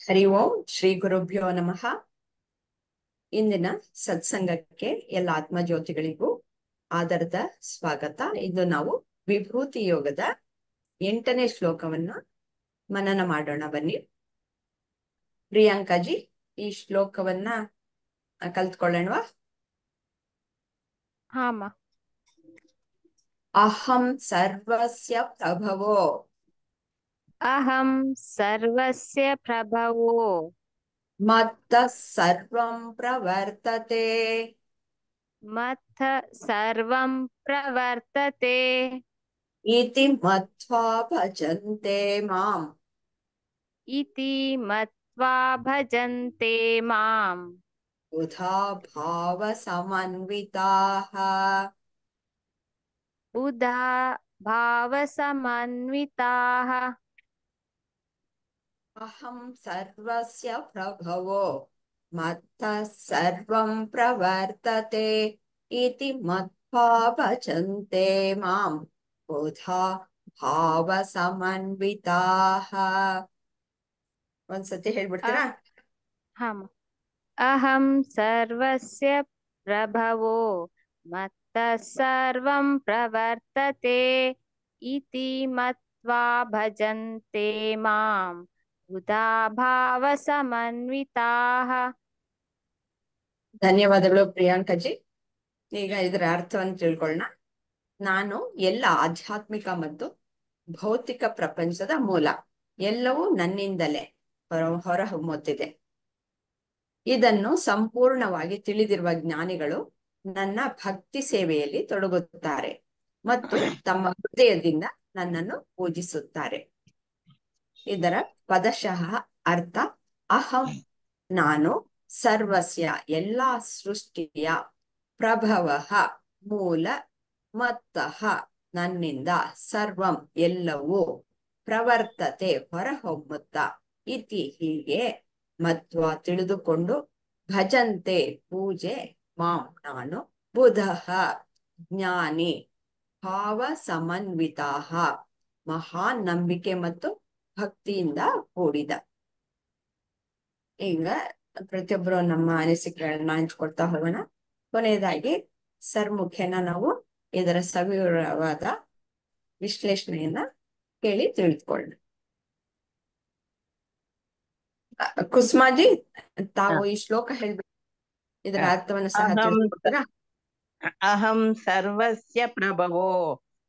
ಹರಿ ಓಂ ಶ್ರೀ ಗುರುಭ್ಯೋ ನಮಃ. ಇಂದಿನ ಸತ್ಸಂಗಕ್ಕೆ ಎಲ್ಲ ಆತ್ಮಜ್ಯೋತಿಗಳಿಗೂ ಆದರದ ಸ್ವಾಗತ. ಇದು ನಾವು ವಿಭೂತಿ ಯೋಗದ 8ನೇ ಶ್ಲೋಕವನ್ನು ಮನನ ಮಾಡೋಣ. ಬನ್ನಿ ಪ್ರಿಯಾಂಕಾಜಿ, ಈ ಶ್ಲೋಕವನ್ನ ಕಲ್ತ್ಕೊಳ್ಳೋಣವಾ? ಹಾಮ. ಅಹಂ ಸರ್ವಸ್ಯ ಪ್ರಭವೋ ಅಹಂ ಸರ್ವಸ್ಯ ಪ್ರಭವೋ ಮತ್ತಃ ಸರ್ವಂ ಪ್ರವರ್ತತೆ ಮತ್ತ ಸರ್ವಂ ಪ್ರವರ್ತತೆ ಇತಿ ಮತ್ವಾ ಭಜಂತೆ ಮಾಂ ಇತಿ ಮತ್ವಾ ಭಜಂತೆ ಮಾಂ ಬುಧಾ ಭಾವ ಸಮನ್ವಿತಾಃ. ಬುಧಾ ಭಾವ ಸಮನ್ವಿತಾಃ. ಅಹಂ ಸರ್ವಸ್ಯ ಪ್ರಭವೋ ಮತ್ತಃ ಸರ್ವಂ ಪ್ರವರ್ತತೆ ಇತಿ ಮತ್ವಾ ಭಜಂತೆ ಮಾಂ ಬುಧಾ ಭಾವ ಸಮನ್ವಿತಾಃ. ಒಂದ್ಸತಿ ಹೇಳ್ಬಿಡ್ತೀರಾ? ಹಾಮ. ಅಹಂ ಸರ್ವಸ್ಯ ಪ್ರಭವೋ ಮತ್ತ ಸರ್ವಂ ಪ್ರವರ್ತತೆ ಇತಿ ಮತ್ವಾ ಭಜಂತೆ ಮಾಂ ಬುಧಾ ಭಾವ ಸಮನ್ವಿತಾಃ. ಧನ್ಯವಾದಗಳು ಪ್ರಿಯಾಂಕಜಿ. ಈಗ ಇದರ ಅರ್ಥವನ್ನು ತಿಳ್ಕೊಳ್ಳೋಣ. ನಾನು ಎಲ್ಲ ಆಧ್ಯಾತ್ಮಿಕ ಮತ್ತು ಭೌತಿಕ ಪ್ರಪಂಚದ ಮೂಲ. ಎಲ್ಲವೂ ನನ್ನಿಂದಲೇ ಹೊರಹೊಮ್ಮುತ್ತಿದೆ. ಇದನ್ನು ಸಂಪೂರ್ಣವಾಗಿ ತಿಳಿದಿರುವ ಜ್ಞಾನಿಗಳು ನನ್ನ ಭಕ್ತಿ ಸೇವೆಯಲ್ಲಿ ತೊಡಗುತ್ತಾರೆ ಮತ್ತು ತಮ್ಮ ಹೃದಯದಿಂದ ನನ್ನನ್ನು ಪೂಜಿಸುತ್ತಾರೆ. ಇದರ ಪದಶಃ ಅರ್ಥ: ಅಹಂ ನಾನು, ಸರ್ವಸ್ಯ ಎಲ್ಲಾ ಸೃಷ್ಟಿಯ, ಪ್ರಭವಃ ಮೂಲ, ಮತ್ತಃ ನನ್ನಿಂದ, ಸರ್ವಂ ಎಲ್ಲವೂ, ಪ್ರವರ್ತತೆ ಹೊರಹೊಮ್ಮುತ್ತ, ಇತಿ ಹೀಗೆ, ಮತ್ವ ತಿಳಿದುಕೊಂಡು, ಭಜಂತೆ ಪೂಜೆ, ಮಾಂ ನಾನು, ಬುಧಃ ಜ್ಞಾನಿ, ಭಾವ ಸಮನ್ವಿತಾಃ ಮಹಾನ್ ನಂಬಿಕೆ ಮತ್ತು ಭಕ್ತಿಯಿಂದ ಕೂಡಿದ. ಈಗ ಪ್ರತಿಯೊಬ್ಬರು ನಮ್ಮ ಅನಿಸಿಕೆಗಳನ್ನ ಹಂಚ್ಕೊಳ್ತಾ ಹೋಗೋಣ. ಕೊನೆಯದಾಗಿ ಸರ್ ಮುಖೇನ ನಾವು ಇದರ ಸವಿವರವಾದ ವಿಶ್ಲೇಷಣೆಯನ್ನ ಕೇಳಿ ತಿಳಿದುಕೊಳ್ಳೋಣ. ಕುಸುಮಾಜಿ, ತಾವು ಈ ಶ್ಲೋಕ ಹೇಳ್ಬಿಟ್ಟು ಇದರ ಅರ್ಥವನ್ನು ಸಹ ತಿಳಿಸ್ಕೊಡ್ತೀರಾ? ಅಹಂ ಸರ್ವಸ್ಯ ಪ್ರಭವೋ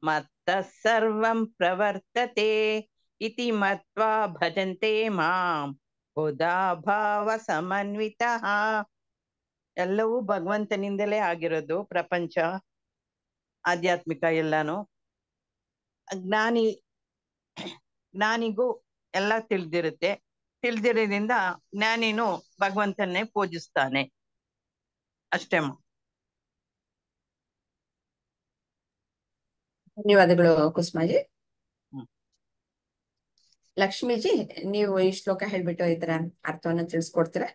ಮತ್ತಃ ಸರ್ವಂ ಪ್ರವರ್ತತೆ ಇತಿ ಮತ್ವಾ ಭಜಂತೆ ಮಾಂ ಬುಧಾ ಭಾವ ಸಮನ್ವಿತಃ. ಎಲ್ಲವೂ ಭಗವಂತನಿಂದಲೇ ಆಗಿರೋದು. ಪ್ರಪಂಚ, ಆಧ್ಯಾತ್ಮಿಕ ಎಲ್ಲಾನು. ಜ್ಞಾನಿಗೂ ಎಲ್ಲ ತಿಳಿದಿರುತ್ತೆ. ತಿಳಿದಿರೋದ್ರಿಂದ ಜ್ಞಾನಿನೂ ಭಗವಂತನ್ನೇ ಪೂಜಿಸ್ತಾನೆ. ಅಷ್ಟೇ. ಧನ್ಯವಾದಗಳು ಕುಸುಮಾಜಿ. ಲಕ್ಷ್ಮೀಜಿ, ನೀವು ಈ ಶ್ಲೋಕ ಹೇಳ್ಬಿಟ್ಟು ಇದರ ಅರ್ಥವನ್ನು ತಿಳಿಸ್ಕೊಡ್ತೀರಾ?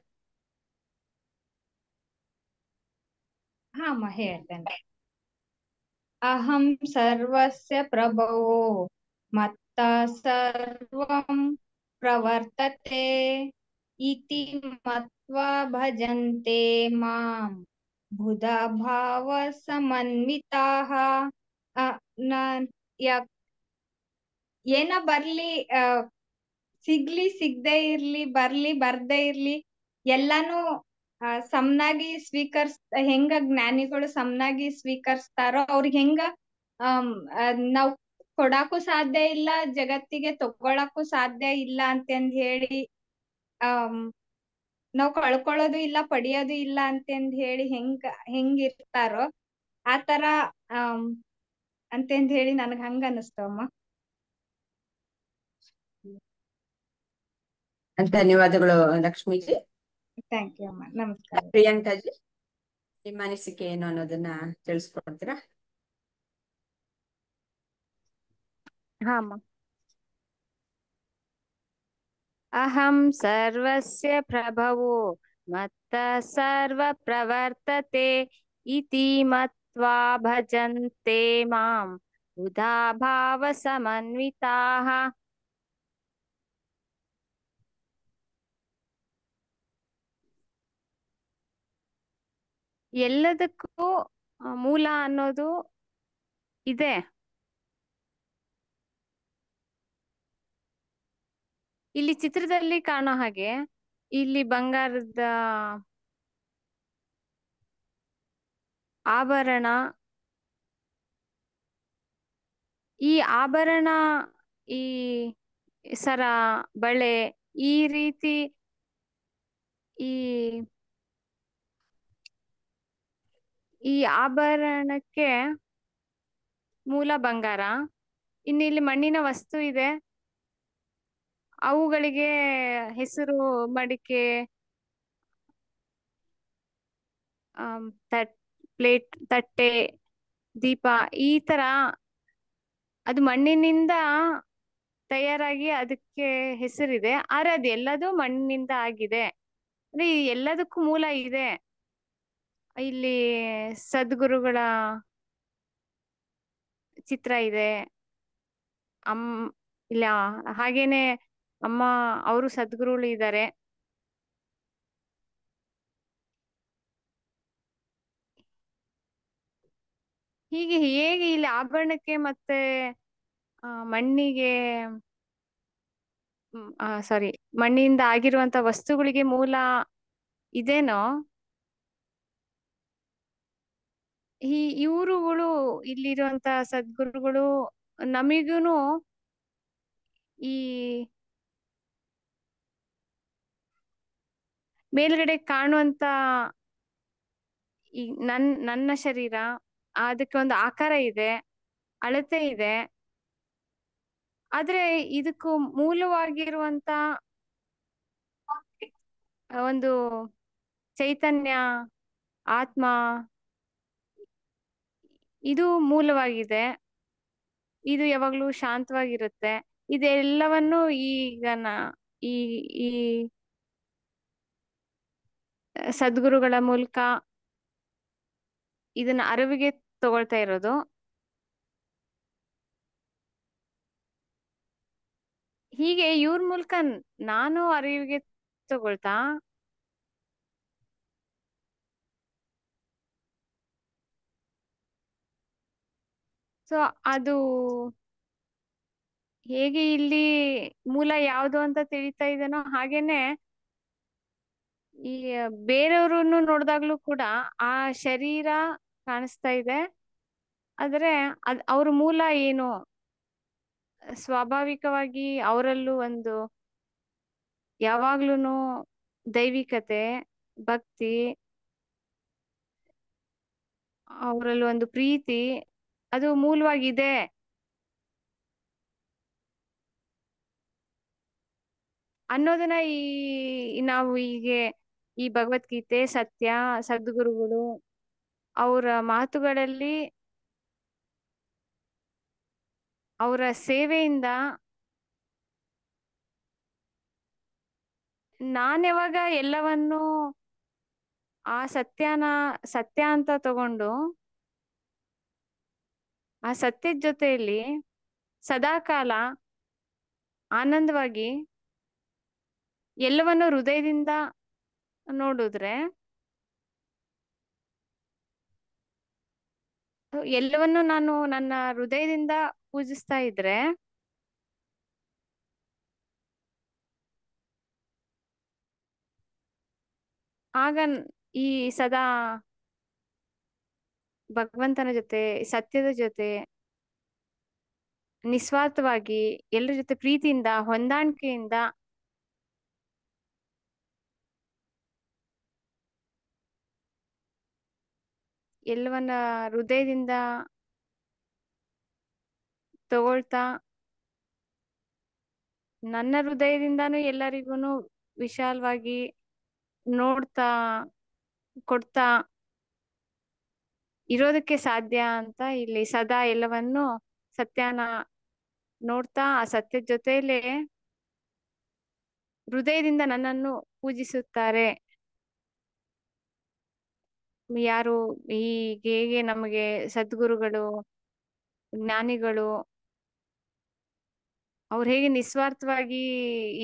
ಹಾಮ, ಹೇಳ್ತೇನೆ. ಅಹಂ ಸರ್ವಸ್ಯ ಪ್ರಭವೋ ಮತ್ತ ಸರ್ವಂ ಪ್ರವರ್ತತೆ ಇತಿ ಮತ್ವಾ ಭಜಂತೆ ಮಾಂ ಬುಧಾ ಭಾವ ಸಮನ್ವಿತಾಃ. ಏನ ಬರ್ಲಿ, ಸಿಗ್ಲಿ ಸಿಗದೆ ಇರ್ಲಿ, ಬರ್ಲಿ ಬರ್ದೇ ಇರ್ಲಿ, ಎಲ್ಲಾನು ಸಮನಾಗಿ ಹೆಂಗ ಜ್ಞಾನಿಗಳು ಸಮನಾಗಿ ಸ್ವೀಕರಿಸ್ತಾರೋ ಅವ್ರಿಗೆ ಹೆಂಗ ನಾವ್ ಕೊಡಾಕು ಸಾಧ್ಯ ಇಲ್ಲ, ಜಗತ್ತಿಗೆ ತಗೊಳಕ್ಕೂ ಸಾಧ್ಯ ಇಲ್ಲ ಅಂತಂದ್ ಹೇಳಿ, ನಾವ್ ಕಳ್ಕೊಳ್ಳೋದು ಇಲ್ಲ, ಪಡಿಯೋದು ಇಲ್ಲ ಅಂತಂದ್ ಹೇಳಿ ಹೆಂಗಿರ್ತಾರೋ ಆತರ ಅಂತಂದ್ ಹೇಳಿ ನನಗ್ ಹಂಗ ಅನಿಸ್ತವಮ್ಮ. ಧನ್ಯವಾದಗಳು ಲಕ್ಷ್ಮೀಜಿ. ಥ್ಯಾಂಕ್ ಯು ಅಮ್ಮ. ನಮಸ್ಕಾರ. ಪ್ರಿಯಾಂಕಾಜಿ, ನಿಮ್ಮ ಅನಿಸಿಕೆ ಏನು ಅನ್ನೋದನ್ನ ತಿಳಿಸ್ಕೊಡ್ತೀರಾ? ಹಾಮ. ಅಹಂ ಸರ್ವಸ್ಯ ಪ್ರಭವೋ ಮತ್ತ ಸರ್ವ ಪ್ರವರ್ತತೆ ಇತಿ ಮತ್ವಾ ಭಜಂತೆ ಮಾಂ ಬುಧಾ ಭಾವ ಸಮನ್ವಿತಾಃ. ಎಲ್ಲದಕ್ಕೂ ಮೂಲ ಅನ್ನೋದು ಇದೆ. ಇಲ್ಲಿ ಚಿತ್ರದಲ್ಲಿ ಕಾಣೋ ಹಾಗೆ ಇಲ್ಲಿ ಬಂಗಾರದ ಆಭರಣ, ಈ ಆಭರಣ, ಈ ಸರ, ಬಳೆ, ಈ ರೀತಿ ಈ ಈ ಆಭರಣಕ್ಕೆ ಮೂಲ ಬಂಗಾರ. ಇನ್ನು ಇಲ್ಲಿ ಮಣ್ಣಿನ ವಸ್ತು ಇದೆ, ಅವುಗಳಿಗೆ ಹೆಸರು ಮಡಿಕೆ, ಪ್ಲೇಟ್, ತಟ್ಟೆ, ದೀಪ, ಈ ತರ ಅದು ಮಣ್ಣಿನಿಂದ ತಯಾರಾಗಿ ಅದಕ್ಕೆ ಹೆಸರಿದೆ. ಆದ್ರೆ ಅದು ಎಲ್ಲದೂ ಮಣ್ಣಿನಿಂದ ಆಗಿದೆ. ಅಂದ್ರೆ ಈ ಎಲ್ಲದಕ್ಕೂ ಮೂಲ ಇದೆ. ಇಲ್ಲಿ ಸದ್ಗುರುಗಳ ಚಿತ್ರ ಇದೆ. ಇಲ್ಲ, ಹಾಗೇನೆ ಅಮ್ಮ ಅವರು ಸದ್ಗುರುಗಳು ಇದ್ದಾರೆ. ಹೀಗೆ ಹೇಗೆ ಇಲ್ಲಿ ಆಭರಣಕ್ಕೆ ಮತ್ತೆ ಮಣ್ಣಿಗೆ ಸಾರಿ ಮಣ್ಣಿಂದ ಆಗಿರುವಂತ ವಸ್ತುಗಳಿಗೆ ಮೂಲ ಇದೇನೋ, ಈ ಇವರುಗಳು ಇಲ್ಲಿರುವಂತ ಸದ್ಗುರುಗಳು ನಮಿಗೂನು ಈ ಮೇಲ್ಗಡೆ ಕಾಣುವಂತ ಈ ನನ್ನ ಶರೀರ, ಅದಕ್ಕೆ ಒಂದು ಆಕಾರ ಇದೆ, ಅಳತೆ ಇದೆ. ಆದ್ರೆ ಇದಕ್ಕೂ ಮೂಲವಾಗಿರುವಂತ ಒಂದು ಚೈತನ್ಯ, ಆತ್ಮ, ಇದು ಮೂಲವಾಗಿದೆ. ಇದು ಯಾವಾಗ್ಲೂ ಶಾಂತವಾಗಿರುತ್ತೆ. ಇದೆಲ್ಲವನ್ನು ಈಗ ಈ ಈ ಸದ್ಗುರುಗಳ ಮೂಲಕ ಇದನ್ನ ಅರಿವಿಗೆ ತಗೊಳ್ತಾ ಇರೋದು. ಹೀಗೆ ಇವ್ರ ಮೂಲಕ ನಾನು ಅರಿವಿಗೆ ತಗೊಳ್ತಾ ಸೊ ಅದು ಹೇಗೆ ಇಲ್ಲಿ ಮೂಲ ಯಾವುದು ಅಂತ ತಿಳಿತಾ ಇದೇನೋ, ಹಾಗೇನೆ ಈ ಬೇರೆಯವ್ರನ್ನು ನೋಡಿದಾಗ್ಲೂ ಕೂಡ ಆ ಶರೀರ ಕಾಣಿಸ್ತಾ ಇದೆ. ಆದ್ರೆ ಅವ್ರ ಮೂಲ ಏನು, ಸ್ವಾಭಾವಿಕವಾಗಿ ಅವರಲ್ಲೂ ಒಂದು ಯಾವಾಗ್ಲೂನು ದೈವಿಕತೆ, ಭಕ್ತಿ, ಅವರಲ್ಲೂ ಒಂದು ಪ್ರೀತಿ ಅದು ಮೂಲವಾಗಿದೆ. ಅನ್ನೋದನ್ನ ನಾವು ಹೀಗೆ ಈ ಭಗವದ್ಗೀತೆ, ಸತ್ಯ, ಸದ್ಗುರುಗಳು ಅವರ ಮಾತುಗಳಲ್ಲಿ, ಅವರ ಸೇವೆಯಿಂದ ನಾನ್ಯಾವಾಗ ಎಲ್ಲವನ್ನು ಆ ಸತ್ಯ ಅಂತ ತಗೊಂಡು ಆ ಸತ್ಯದ ಜೊತೆಯಲ್ಲಿ ಸದಾಕಾಲ ಆನಂದವಾಗಿ ಎಲ್ಲವನ್ನು ಹೃದಯದಿಂದ ನೋಡಿದ್ರೆ, ಎಲ್ಲವನ್ನು ನಾನು ನನ್ನ ಹೃದಯದಿಂದ ಪೂಜಿಸ್ತಾ ಇದ್ರೆ ಆಗ ಈ ಸದಾ ಭಗವಂತನ ಜೊತೆ, ಸತ್ಯದ ಜೊತೆ ನಿಸ್ವಾರ್ಥವಾಗಿ ಎಲ್ಲರ ಜೊತೆ ಪ್ರೀತಿಯಿಂದ, ಹೊಂದಾಣಿಕೆಯಿಂದ ಎಲ್ಲವನ್ನ ಹೃದಯದಿಂದ ತಗೊಳ್ತಾ, ನನ್ನ ಹೃದಯದಿಂದಾನು ಎಲ್ಲರಿಗೂನು ವಿಶಾಲವಾಗಿ ನೋಡ್ತಾ, ಕೊಡ್ತಾ ಇರೋದಕ್ಕೆ ಸಾಧ್ಯ ಅಂತ ಇಲ್ಲಿ ಸದಾ ಎಲ್ಲವನ್ನು ಸತ್ಯನ ನೋಡ್ತಾ, ಆ ಸತ್ಯದ ಜೊತೆಲೆ ಹೃದಯದಿಂದ ನನ್ನನ್ನು ಪೂಜಿಸುತ್ತಾರೆ. ಯಾರು ಹೇಗೆ ನಮಗೆ ಸದ್ಗುರುಗಳು, ಜ್ಞಾನಿಗಳು ಅವ್ರು ಹೇಗೆ ನಿಸ್ವಾರ್ಥವಾಗಿ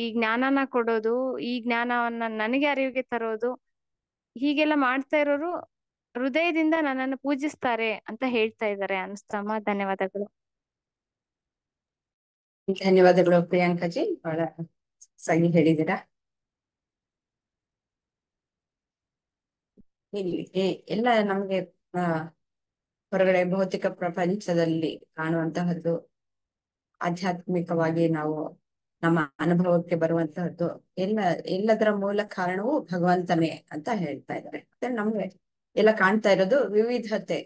ಈ ಜ್ಞಾನನ ಕೊಡೋದು, ಈ ಜ್ಞಾನವನ್ನ ನನಗೆ ಅರಿವಿಗೆ ತರೋದು, ಹೀಗೆಲ್ಲ ಮಾಡ್ತಾ ಇರೋರು ಹೃದಯದಿಂದ ನನ್ನನ್ನು ಪೂಜಿಸ್ತಾರೆ ಅಂತ ಹೇಳ್ತಾ ಇದ್ದಾರೆ ಅನ್ಸ್ತಮ್ಮ. ಧನ್ಯವಾದಗಳು. ಧನ್ಯವಾದಗಳು ಪ್ರಿಯಾಂಕಾಜಿ, ಬಹಳ ಸರಿ ಹೇಳಿದ್ದೀರಾ. ಇಲ್ಲಿ ಎಲ್ಲ ನಮ್ಗೆ ಹೊರಗಡೆ ಭೌತಿಕ ಪ್ರಪಂಚದಲ್ಲಿ ಕಾಣುವಂತಹದ್ದು, ಆಧ್ಯಾತ್ಮಿಕವಾಗಿ ನಾವು ನಮ್ಮ ಅನುಭವಕ್ಕೆ ಬರುವಂತಹದ್ದು ಎಲ್ಲದರ ಮೂಲ ಕಾರಣವು ಭಗವಂತನೇ ಅಂತ ಹೇಳ್ತಾ ಇದ್ದಾರೆ. ಮತ್ತೆ ನಮ್ಗೆ ಎಲ್ಲ ಕಾಣ್ತಾ ಇರೋದು ವಿವಿಧತೆ.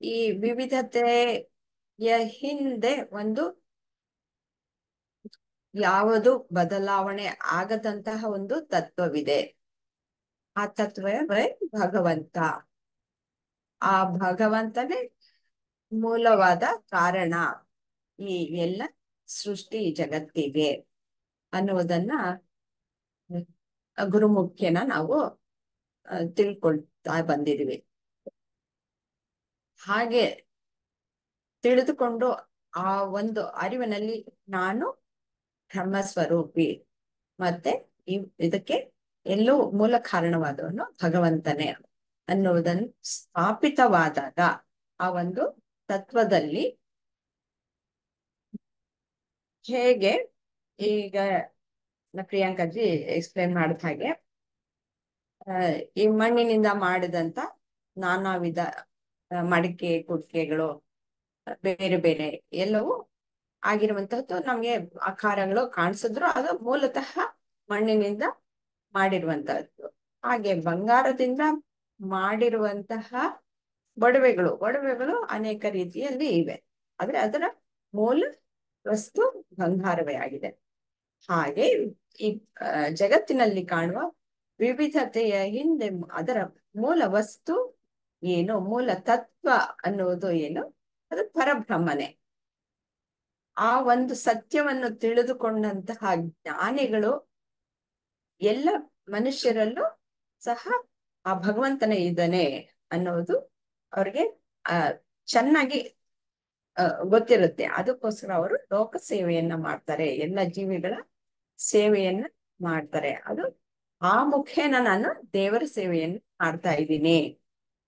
ಈ ವಿವಿಧತೆಯ ಹಿಂದೆ ಒಂದು ಯಾವುದು ಬದಲಾವಣೆ ಆಗದಂತಹ ಒಂದು ತತ್ವವಿದೆ. ಆ ತತ್ವವೇ ಭಗವಂತ. ಆ ಭಗವಂತನೇ ಮೂಲವಾದ ಕಾರಣ ಈ ಎಲ್ಲ ಸೃಷ್ಟಿ ಜಗತ್ತಿಗೆ ಅನ್ನುವುದನ್ನ ಗುರುಮುಖ್ಯನ ನಾವು ತಿಳ್ಕೊಳ್ತಾ ಬಂದಿದ್ವಿ. ಹಾಗೆ ತಿಳಿದುಕೊಂಡು ಆ ಒಂದು ಅರಿವಿನಲ್ಲಿ ನಾನು ಬ್ರಹ್ಮಸ್ವರೂಪಿ, ಮತ್ತೆ ಇದಕ್ಕೆ ಎಲ್ಲೂ ಮೂಲ ಕಾರಣವಾದವನು ಭಗವಂತನೇ ಅನ್ನುವುದನ್ನು ಸ್ಥಾಪಿತವಾದಾಗ ಆ ಒಂದು ತತ್ವದಲ್ಲಿ ಹೇಗೆ ಈಗ ಪ್ರಿಯಾಂಕಾಜಿ ಎಕ್ಸ್ಪ್ಲೇನ್ ಮಾಡಿದ ಹಾಗೆ ಈ ಮಣ್ಣಿನಿಂದ ಮಾಡಿದಂತ ನಾನಾ ವಿಧ ಮಡಿಕೆ ಕುಡಿಕೆಗಳು ಬೇರೆ ಬೇರೆ ಎಲ್ಲವೂ ಆಗಿರುವಂತಹದ್ದು ನಮ್ಗೆ ಆಕಾರಗಳು ಕಾಣಿಸಿದ್ರು ಅದು ಮೂಲತಃ ಮಣ್ಣಿನಿಂದ ಮಾಡಿರುವಂತಹದ್ದು. ಹಾಗೆ ಬಂಗಾರದಿಂದ ಮಾಡಿರುವಂತಹ ಒಡವೆಗಳು ಅನೇಕ ರೀತಿಯಲ್ಲಿ ಇವೆ, ಆದ್ರೆ ಅದರ ಮೂಲ ವಸ್ತು ಬಂಗಾರವೇ ಆಗಿದೆ. ಹಾಗೆ ಈ ಜಗತ್ತಿನಲ್ಲಿ ಕಾಣುವ ವಿವಿಧತೆಯ ಹಿಂದೆ ಅದರ ಮೂಲ ವಸ್ತು ಏನು, ಮೂಲ ತತ್ವ ಅನ್ನುವುದು ಏನು, ಅದು ಪರಬ್ರಹ್ಮನೇ. ಆ ಒಂದು ಸತ್ಯವನ್ನು ತಿಳಿದುಕೊಂಡಂತಹ ಜ್ಞಾನಿಗಳು ಎಲ್ಲ ಮನುಷ್ಯರಲ್ಲೂ ಸಹ ಆ ಭಗವಂತನೇ ಇದ್ದಾನೆ ಅನ್ನೋದು ಅವ್ರಿಗೆ ಚೆನ್ನಾಗಿ ಗೊತ್ತಿರುತ್ತೆ. ಅದಕ್ಕೋಸ್ಕರ ಅವರು ಲೋಕ ಸೇವೆಯನ್ನ ಮಾಡ್ತಾರೆ, ಎಲ್ಲ ಜೀವಿಗಳ ಸೇವೆಯನ್ನ ಮಾಡ್ತಾರೆ. ಅದು ಆ ಮುಖೇನ ನಾನು ದೇವರ ಸೇವೆಯನ್ನು ಮಾಡ್ತಾ ಇದ್ದೀನಿ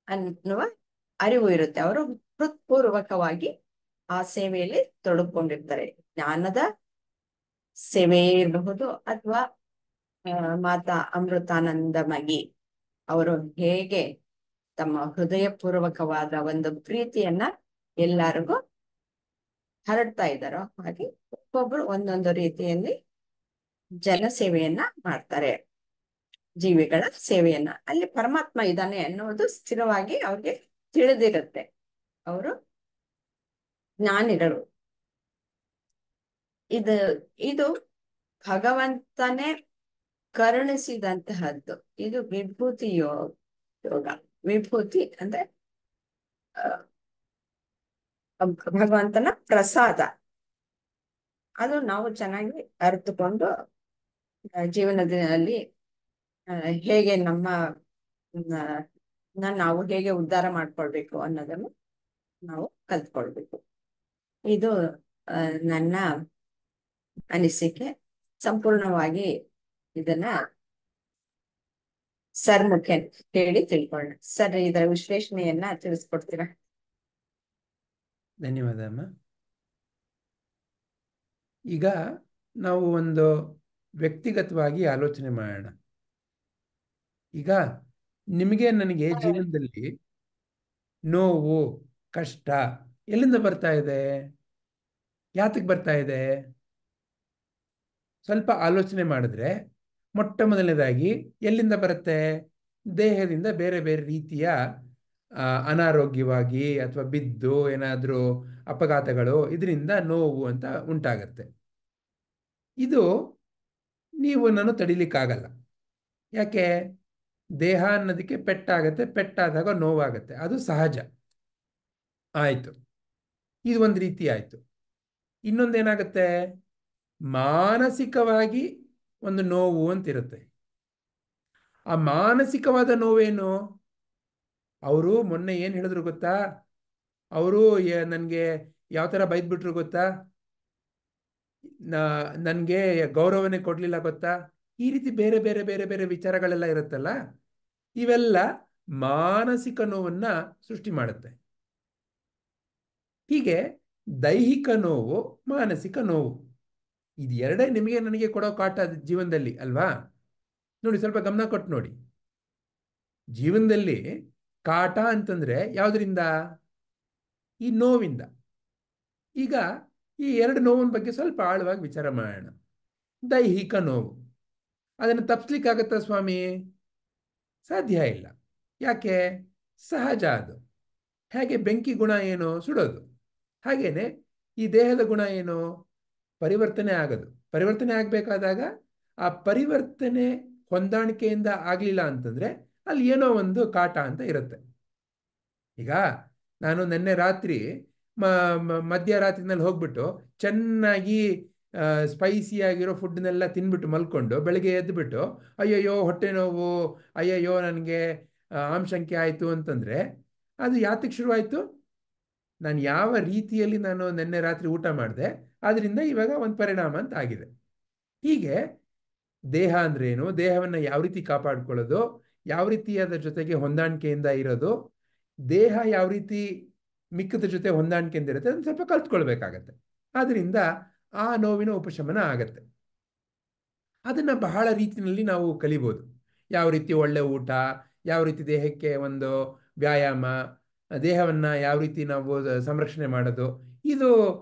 ಅನ್ನುವ ಅರಿವು ಇರುತ್ತೆ. ಅವರು ಹೃತ್ಪೂರ್ವಕವಾಗಿ ಆ ಸೇವೆಯಲ್ಲಿ ತೊಡಗಿಕೊಂಡಿರ್ತಾರೆ. ಜ್ಞಾನದ ಸೇವೆಯೇ ಇರಬಹುದು ಅಥವಾ ಮಾತಾ ಅಮೃತಾನಂದಮಗಿ ಅವರು ಹೇಗೆ ತಮ್ಮ ಹೃದಯ ಪೂರ್ವಕವಾದ ಒಂದು ಪ್ರೀತಿಯನ್ನ ಎಲ್ಲರಿಗೂ ಹರಡ್ತಾ ಇದ್ದಾರೋ ಹಾಗೆ ಒಬ್ಬೊಬ್ರು ಒಂದೊಂದು ರೀತಿಯಲ್ಲಿ ಜನ ಸೇವೆಯನ್ನ ಮಾಡ್ತಾರೆ, ಜೀವಿಗಳ ಸೇವೆಯನ್ನ. ಅಲ್ಲಿ ಪರಮಾತ್ಮ ಇದ್ದಾನೆ ಅನ್ನುವುದು ಸ್ಥಿರವಾಗಿ ಅವ್ರಿಗೆ ತಿಳಿದಿರುತ್ತೆ. ಅವರು ಜ್ಞಾನಿಗಳು. ಇದು ಭಗವಂತನೇ ಕರುಣಿಸಿದಂತಹದ್ದು. ಇದು ವಿಭೂತಿ ಯೋಗ. ವಿಭೂತಿ ಅಂದ್ರೆ ಭಗವಂತನ ಪ್ರಸಾದ. ಅದು ನಾವು ಚೆನ್ನಾಗಿ ಅರಿತುಕೊಂಡು ಜೀವನದಲ್ಲಿ ಹೇಗೆ ನಾವು ಹೇಗೆ ಉದ್ಧಾರ ಮಾಡ್ಕೊಳ್ಬೇಕು ಅನ್ನೋದನ್ನು ನಾವು ಕಲ್ತ್ಕೊಳ್ಬೇಕು. ಇದು ನನ್ನ ಅನಿಸಿಕೆ. ಸಂಪೂರ್ಣವಾಗಿ ಇದನ್ನ ಸರ್ ಮುಖ್ಯ ಹೇಳಿ ತಿಳ್ಕೊಳ್ಳೋಣ. ಸರ್, ಇದರ ವಿಶ್ಲೇಷಣೆಯನ್ನ ತಿಳಿಸ್ಕೊಡ್ತೀರಾ? ಧನ್ಯವಾದ ಅಮ್ಮ. ಈಗ ನಾವು ಒಂದು ವ್ಯಕ್ತಿಗತವಾಗಿ ಆಲೋಚನೆ ಮಾಡೋಣ. ಈಗ ನಿಮಗೆ ನನಗೆ ಜೀವನದಲ್ಲಿ ನೋವು ಕಷ್ಟ ಎಲ್ಲಿಂದ ಬರ್ತಾ ಇದೆ, ಯಾತಕ್ಕೆ ಬರ್ತಾ ಇದೆ? ಸ್ವಲ್ಪ ಆಲೋಚನೆ ಮಾಡಿದ್ರೆ ಮೊಟ್ಟ ಮೊದಲನೇದಾಗಿ ಎಲ್ಲಿಂದ ಬರುತ್ತೆ? ದೇಹದಿಂದ ಬೇರೆ ಬೇರೆ ರೀತಿಯ ಅನಾರೋಗ್ಯವಾಗಿ ಅಥವಾ ಬಿದ್ದು ಏನಾದರೂ ಅಪಘಾತಗಳು, ಇದರಿಂದ ನೋವು ಅಂತ ಉಂಟಾಗತ್ತೆ. ಇದು ನೀವು ನಾನು ತಡಿಲಿಕ್ಕಾಗಲ್ಲ. ಯಾಕೆ? ದೇಹ ಅನ್ನೋದಕ್ಕೆ ಪೆಟ್ಟಾಗತ್ತೆ, ಪೆಟ್ಟಾದಾಗ ನೋವಾಗತ್ತೆ, ಅದು ಸಹಜ. ಆಯಿತು, ಇದು ಒಂದು ರೀತಿ ಆಯಿತು. ಇನ್ನೊಂದೇನಾಗುತ್ತೆ, ಮಾನಸಿಕವಾಗಿ ಒಂದು ನೋವು ಅಂತಿರುತ್ತೆ. ಆ ಮಾನಸಿಕವಾದ ನೋವೇನು? ಅವರು ಮೊನ್ನೆ ಏನು ಹೇಳಿದ್ರು ಗೊತ್ತಾ? ಅವರು ನನಗೆ ಯಾವ ಥರ ಬೈದ್ಬಿಟ್ರು ಗೊತ್ತಾ? ನನಗೆ ಗೌರವನೇ ಕೊಡಲಿಲ್ಲ ಗೊತ್ತಾ? ಈ ರೀತಿ ಬೇರೆ ಬೇರೆ ಬೇರೆ ಬೇರೆ ವಿಚಾರಗಳೆಲ್ಲ ಇರುತ್ತಲ್ಲ, ಇವೆಲ್ಲ ಮಾನಸಿಕ ನೋವನ್ನ ಸೃಷ್ಟಿ ಮಾಡುತ್ತೆ. ಹೀಗೆ ದೈಹಿಕ ನೋವು, ಮಾನಸಿಕ ನೋವು, ಇದು ಎರಡೇ ನಿಮಗೆ ನನಗೆ ಕೊಡೋ ಕಾಟ ಜೀವನದಲ್ಲಿ ಅಲ್ವಾ? ನೋಡಿ, ಸ್ವಲ್ಪ ಗಮನ ಕೊಟ್ಟು ನೋಡಿ. ಜೀವನದಲ್ಲಿ ಕಾಟ ಅಂತಂದ್ರೆ ಯಾವುದರಿಂದ? ಈ ನೋವಿಂದ. ಈಗ ಈ ಎರಡು ನೋವಿನ ಬಗ್ಗೆ ಸ್ವಲ್ಪ ಆಳವಾಗಿ ವಿಚಾರ ಮಾಡೋಣ. ದೈಹಿಕ ನೋವು, ಅದನ್ನು ತಪ್ಪಿಸ್ಲಿಕ್ಕಾಗತ್ತಾ ಸ್ವಾಮಿ? ಸಾಧ್ಯ ಇಲ್ಲ. ಯಾಕೆ? ಸಹಜ ಅದು. ಹೇಗೆ ಬೆಂಕಿ ಗುಣ ಏನು? ಸುಡೋದು. ಹಾಗೇನೆ ಈ ದೇಹದ ಗುಣ ಏನು? ಪರಿವರ್ತನೆ ಆಗೋದು. ಪರಿವರ್ತನೆ ಆಗಬೇಕಾದಾಗ ಆ ಪರಿವರ್ತನೆ ಹೊಂದಾಣಿಕೆಯಿಂದ ಆಗಲಿಲ್ಲ ಅಂತಂದ್ರೆ ಅಲ್ಲಿ ಏನೋ ಒಂದು ಕಾಟ ಅಂತ ಇರುತ್ತೆ. ಈಗ ನಾನು ನಿನ್ನೆ ರಾತ್ರಿ ಮಧ್ಯರಾತ್ರಿನಲ್ಲಿ ಹೋಗ್ಬಿಟ್ಟು ಚೆನ್ನಾಗಿ ಸ್ಪೈಸಿಯಾಗಿರೋ ಫುಡ್ನೆಲ್ಲ ತಿನ್ಬಿಟ್ಟು ಮಲ್ಕೊಂಡು ಬೆಳಗ್ಗೆ ಎದ್ದುಬಿಟ್ಟು ಅಯ್ಯಯ್ಯೋ ಹೊಟ್ಟೆ ನೋವು, ಅಯ್ಯಯ್ಯೋ ನನಗೆ ಆಮಶಂಕೆ ಆಯಿತು ಅಂತಂದರೆ ಅದು ಯಾತಕ್ಕೆ ಶುರುವಾಯಿತು? ನಾನು ಯಾವ ರೀತಿಯಲ್ಲಿ ನಾನು ನಿನ್ನೆ ರಾತ್ರಿ ಊಟ ಮಾಡಿದೆ ಅದರಿಂದ ಇವಾಗ ಒಂದು ಪರಿಣಾಮ ಅಂತ ಆಗಿದೆ. ಹೀಗೆ ದೇಹ ಅಂದ್ರೇನು, ದೇಹವನ್ನು ಯಾವ ರೀತಿ ಕಾಪಾಡ್ಕೊಳ್ಳೋದು, ಯಾವ ರೀತಿ ಅದರ ಜೊತೆಗೆ ಹೊಂದಾಣಿಕೆಯಿಂದ ಇರೋದು, ದೇಹ ಯಾವ ರೀತಿ ಮಿಕ್ಕದ ಜೊತೆ ಹೊಂದಾಣಿಕೆಯಿಂದ ಇರುತ್ತೆ ಅದನ್ನು ಸ್ವಲ್ಪ ಕಲ್ತ್ಕೊಳ್ಬೇಕಾಗತ್ತೆ. ಆದ್ದರಿಂದ ಆ ನೋವಿನ ಉಪಶಮನ ಆಗತ್ತೆ. ಅದನ್ನು ಬಹಳ ರೀತಿಯಲ್ಲಿ ನಾವು ಕಲಿಬೋದು. ಯಾವ ರೀತಿ ಒಳ್ಳೆ ಊಟ, ಯಾವ ರೀತಿ ದೇಹಕ್ಕೆ ಒಂದು ವ್ಯಾಯಾಮ, ದೇಹವನ್ನು ಯಾವ ರೀತಿ ನಾವು ಸಂರಕ್ಷಣೆ ಮಾಡೋದು, ಇದು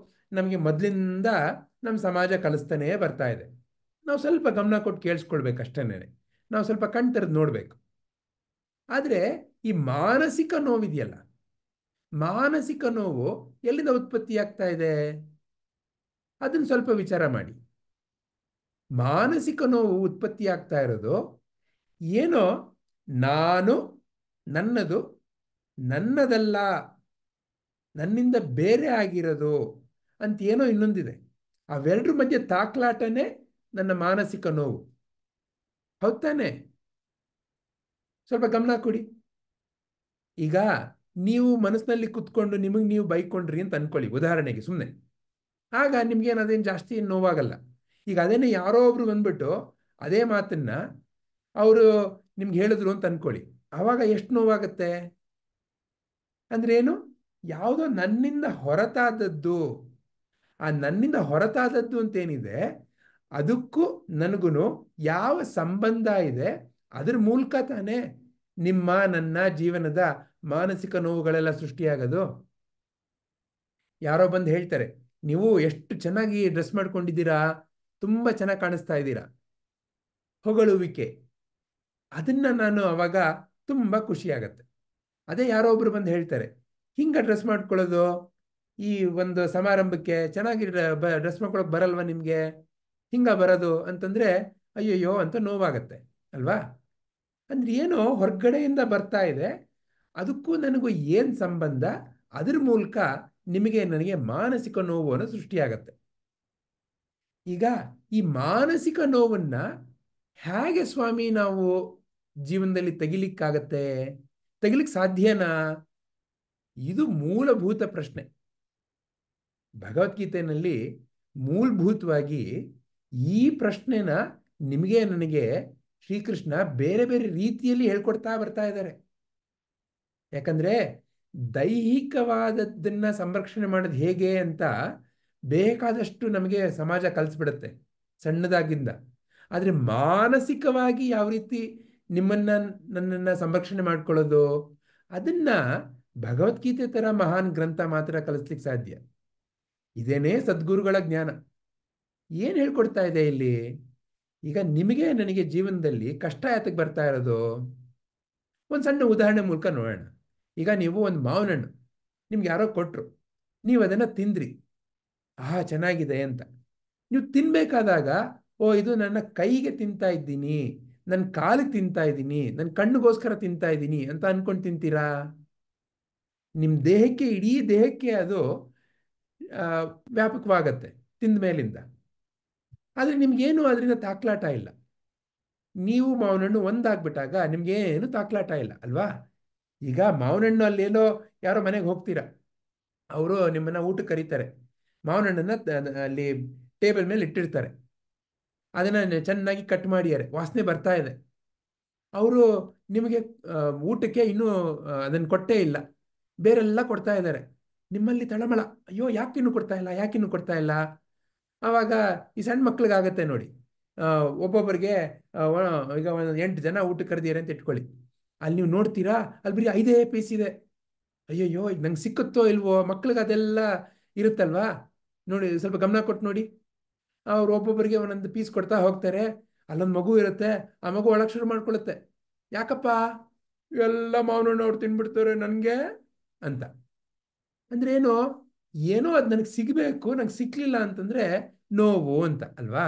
ನಮಗೆ ಮೊದಲಿಂದ ನಮ್ಮ ಸಮಾಜ ಕಲಿಸ್ತಾನೇ ಬರ್ತಾ ಇದೆ. ನಾವು ಸ್ವಲ್ಪ ಗಮನ ಕೊಟ್ಟು ಕೇಳಿಸ್ಕೊಳ್ಬೇಕಷ್ಟೇನೆ. ನಾವು ಸ್ವಲ್ಪ ಕಣ್ತೆರೆದು ನೋಡಬೇಕು. ಆದರೆ ಈ ಮಾನಸಿಕ ನೋವಿದೆಯಲ್ಲ, ಮಾನಸಿಕ ನೋವು ಎಲ್ಲಿಂದ ಉತ್ಪತ್ತಿ ಆಗ್ತಾ ಇದೆ ಅದನ್ನು ಸ್ವಲ್ಪ ವಿಚಾರ ಮಾಡಿ. ಮಾನಸಿಕ ನೋವು ಉತ್ಪತ್ತಿ ಆಗ್ತಾ ಇರೋದು ಏನೋ ನಾನು, ನನ್ನದು, ನನ್ನದಲ್ಲ, ನನ್ನಿಂದ ಬೇರೆ ಆಗಿರೋದು ಅಂತ ಏನೋ ಇನ್ನೊಂದಿದೆ. ಅವೆರಡರ ಮಧ್ಯೆ ತಾಕ್ಲಾಟನೇ ನನ್ನ ಮಾನಸಿಕ ನೋವು. ಹೌದ್ ತಾನೆ? ಸ್ವಲ್ಪ ಗಮನ ಕೊಡಿ. ಈಗ ನೀವು ಮನಸ್ಸಿನಲ್ಲಿ ಕುತ್ಕೊಂಡು ನಿಮಗೆ ನೀವು ಬೈಕೊಂಡ್ರಿ ಅಂತ ಅನ್ಕೊಳ್ಳಿ, ಉದಾಹರಣೆಗೆ ಸುಮ್ಮನೆ. ಆಗ ನಿಮ್ಗೇನು ಅದೇನು ಜಾಸ್ತಿ ನೋವಾಗಲ್ಲ. ಈಗ ಅದೇನೇ ಯಾರೋ ಒಬ್ರು ಬಂದ್ಬಿಟ್ಟು ಅದೇ ಮಾತನ್ನ ಅವರು ನಿಮ್ಗೆ ಹೇಳಿದ್ರು ಅಂತ ಅನ್ಕೊಳ್ಳಿ, ಆವಾಗ ಎಷ್ಟು ನೋವಾಗುತ್ತೆ ಅಂದ್ರೆ ಏನು? ಯಾವುದೋ ನನ್ನಿಂದ ಹೊರತಾದದ್ದು. ಆ ನನ್ನಿಂದ ಹೊರತಾದದ್ದು ಅಂತೇನಿದೆ ಅದಕ್ಕೂ ನನಗೂ ಯಾವ ಸಂಬಂಧ ಇದೆ, ಅದ್ರ ಮೂಲಕ ತಾನೇ ನಿಮ್ಮ ನನ್ನ ಜೀವನದ ಮಾನಸಿಕ ನೋವುಗಳೆಲ್ಲ ಸೃಷ್ಟಿಯಾಗೋದು. ಯಾರೋ ಬಂದು ಹೇಳ್ತಾರೆ, ನೀವು ಎಷ್ಟು ಚೆನ್ನಾಗಿ ಡ್ರೆಸ್ ಮಾಡ್ಕೊಂಡಿದ್ದೀರಾ, ತುಂಬ ಚೆನ್ನಾಗಿ ಕಾಣಿಸ್ತಾ ಇದ್ದೀರಾ, ಹೊಗಳುವಿಕೆ. ಅದನ್ನ ನಾನು ಅವಾಗ ತುಂಬ ಖುಷಿಯಾಗತ್ತೆ. ಅದೇ ಯಾರೋ ಒಬ್ರು ಬಂದು ಹೇಳ್ತಾರೆ, ಹಿಂಗೆ ಡ್ರೆಸ್ ಮಾಡ್ಕೊಳ್ಳೋದು ಈ ಒಂದು ಸಮಾರಂಭಕ್ಕೆ ಚೆನ್ನಾಗಿ ಡ್ರೆಸ್ ಮಾಡ್ಕೊಳ್ಳೋಕೆ ಬರಲ್ವಾ ನಿಮಗೆ, ಹಿಂಗ ಬರೋದು ಅಂತಂದರೆ ಅಯ್ಯಯ್ಯೋ ಅಂತ ನೋವಾಗತ್ತೆ ಅಲ್ವಾ? ಅಂದ್ರೆ ಏನೋ ಹೊರಗಡೆಯಿಂದ ಬರ್ತಾ ಇದೆ, ಅದಕ್ಕೂ ನನಗೂ ಏನು ಸಂಬಂಧ, ಅದ್ರ ಮೂಲಕ ನಿಮಗೆ ನನಗೆ ಮಾನಸಿಕ ನೋವು ಅನ್ನೋ ಸೃಷ್ಟಿಯಾಗತ್ತೆ. ಈಗ ಈ ಮಾನಸಿಕ ನೋವನ್ನ ಹೇಗೆ ಸ್ವಾಮಿ ನಾವು ಜೀವನದಲ್ಲಿ ತೆಗಿಲಿಕ್ಕಾಗತ್ತೆ? ತೆಗಿಲಿಕ್ಕೆ ಸಾಧ್ಯನಾ? ಇದು ಮೂಲಭೂತ ಪ್ರಶ್ನೆ. ಭಗವದ್ಗೀತೆಯಲ್ಲಿ ಮೂಲಭೂತವಾಗಿ ಈ ಪ್ರಶ್ನೆನ ನಿಮಗೆ ನನಗೆ ಶ್ರೀಕೃಷ್ಣ ಬೇರೆ ಬೇರೆ ರೀತಿಯಲ್ಲಿ ಹೇಳ್ಕೊಡ್ತಾ ಬರ್ತಾ ಇದ್ದಾರೆ. ಯಾಕಂದ್ರೆ ದೈಹಿಕವಾದದ್ದನ್ನ ಸಂರಕ್ಷಣೆ ಮಾಡೋದು ಹೇಗೆ ಅಂತ ಬೇಕಾದಷ್ಟು ನಮಗೆ ಸಮಾಜ ಕಲಿಸ್ಬಿಡುತ್ತೆ ಸಣ್ಣದಾಗಿಂದ. ಆದರೆ ಮಾನಸಿಕವಾಗಿ ಯಾವ ರೀತಿ ನನ್ನನ್ನು ಸಂರಕ್ಷಣೆ ಮಾಡ್ಕೊಳ್ಳೋದು ಅದನ್ನ ಭಗವದ್ಗೀತೆ ಥರ ಮಹಾನ್ ಗ್ರಂಥ ಮಾತ್ರ ಕಲಿಸ್ಲಿಕ್ಕೆ ಸಾಧ್ಯ. ಇದೇನೇ ಸದ್ಗುರುಗಳ ಜ್ಞಾನ. ಏನು ಹೇಳ್ಕೊಡ್ತಾ ಇದೆ ಇಲ್ಲಿ? ಈಗ ನಿಮಗೆ ನನಗೆ ಜೀವನದಲ್ಲಿ ಕಷ್ಟ ಯಾತಕ್ಕೆ ಬರ್ತಾ ಇರೋದು? ಒಂದು ಸಣ್ಣ ಉದಾಹರಣೆ ಮೂಲಕ ನೋಡೋಣ. ಈಗ ನೀವು ಒಂದು ಮಾವಿನ ಹಣ್ಣು ನಿಮ್ಗೆ ಯಾರೋ ಕೊಟ್ಟರು, ನೀವು ಅದನ್ನು ತಿಂದ್ರಿ, ಚೆನ್ನಾಗಿದೆ ಅಂತ. ನೀವು ತಿನ್ಬೇಕಾದಾಗ ಓ ಇದು ನನ್ನ ಕೈಗೆ ತಿಂತಾ ಇದ್ದೀನಿ, ನನ್ನ ಕಾಲಿಗೆ ತಿಂತಾ ಇದ್ದೀನಿ, ನನ್ನ ಕಣ್ಣಿಗೋಸ್ಕರ ತಿಂತಾ ಇದ್ದೀನಿ ಅಂತ ಅನ್ಕೊಂಡು ತಿಂತೀರಾ? ನಿಮ್ಮ ದೇಹಕ್ಕೆ, ಇಡೀ ದೇಹಕ್ಕೆ ಅದು ವ್ಯಾಪಕವಾಗತ್ತೆ ತಿಂದ ಮೇಲಿಂದ. ಆದರೆ ನಿಮ್ಗೇನು ಅದರಿಂದ ತಾಕ್ಲಾಟ ಇಲ್ಲ. ನೀವು ಮಾವಿನ ಹಣ್ಣು ಒಂದಾಗ್ಬಿಟ್ಟಾಗ ನಿಮ್ಗೇನು ತಾಕ್ಲಾಟ ಇಲ್ಲ ಅಲ್ವಾ? ಈಗ ಮಾವಿನ ಹಣ್ಣು ಅಲ್ಲೇನೋ ಯಾರೋ ಮನೆಗೆ ಹೋಗ್ತೀರಾ, ಅವರು ನಿಮ್ಮನ್ನ ಊಟಕ್ಕೆ ಕರೀತಾರೆ, ಮಾವಿನ ಹಣ್ಣನ್ನು ಅಲ್ಲಿ ಟೇಬಲ್ ಮೇಲೆ ಇಟ್ಟಿರ್ತಾರೆ, ಅದನ್ನು ಚೆನ್ನಾಗಿ ಕಟ್ ಮಾಡಿದ್ದಾರೆ, ವಾಸನೆ ಬರ್ತಾ ಇದೆ. ಅವರು ನಿಮಗೆ ಊಟಕ್ಕೆ ಇನ್ನೂ ಅದನ್ನು ಕೊಟ್ಟೇ ಇಲ್ಲ, ಬೇರೆಲ್ಲ ಕೊಡ್ತಾ ಇದ್ದಾರೆ. ನಿಮ್ಮಲ್ಲಿ ತಳಮಳ, ಅಯ್ಯೋ ಯಾಕಿನ್ನೂ ಕೊಡ್ತಾ ಇಲ್ಲ, ಯಾಕಿನ್ನೂ ಕೊಡ್ತಾ ಇಲ್ಲ. ಆವಾಗ ಈ ಸಣ್ಣ ಮಕ್ಳಿಗಾಗತ್ತೆ ನೋಡಿ, ಒಬ್ಬೊಬ್ಬರಿಗೆ ಈಗ ಒಂದು 8 ಜನ ಊಟಕ್ಕೆ ಕರೆದಿದ್ದಾರೆ ಅಂತ ಇಟ್ಕೊಳ್ಳಿ. ಅಲ್ಲಿ ನೀವು ನೋಡ್ತೀರಾ, ಅಲ್ಲಿ ಬರೀ 5 ಪೀಸ್ ಇದೆ. ಅಯ್ಯಯ್ಯೋ ಈಗ ನಂಗೆ ಸಿಕ್ಕುತ್ತೋ ಇಲ್ವೋ, ಮಕ್ಳಿಗೆ ಅದೆಲ್ಲ ಇರುತ್ತಲ್ವಾ. ನೋಡಿ ಸ್ವಲ್ಪ ಗಮನ ಕೊಟ್ಟು ನೋಡಿ, ಅವ್ರು ಒಬ್ಬೊಬ್ಬರಿಗೆ ಒಂದೊಂದು ಪೀಸ್ ಕೊಡ್ತಾ ಹೋಗ್ತಾರೆ. ಅಲ್ಲೊಂದು ಮಗು ಇರುತ್ತೆ, ಆ ಮಗು ಒಳಗೆ ಶುರು ಮಾಡ್ಕೊಳ್ಳುತ್ತೆ, ಯಾಕಪ್ಪ ಎಲ್ಲ ಮಾವನಣ್ಣು ಅವ್ರು ತಿನ್ಬಿಡ್ತಾರೆ ನನಗೆ ಅಂತ. ಅಂದ್ರೆ ಏನು, ಏನೋ ಅದು ನನಗೆ ಸಿಗಬೇಕು, ನಂಗೆ ಸಿಕ್ಲಿಲ್ಲ ಅಂತಂದ್ರೆ ನೋವು ಅಂತ ಅಲ್ವಾ.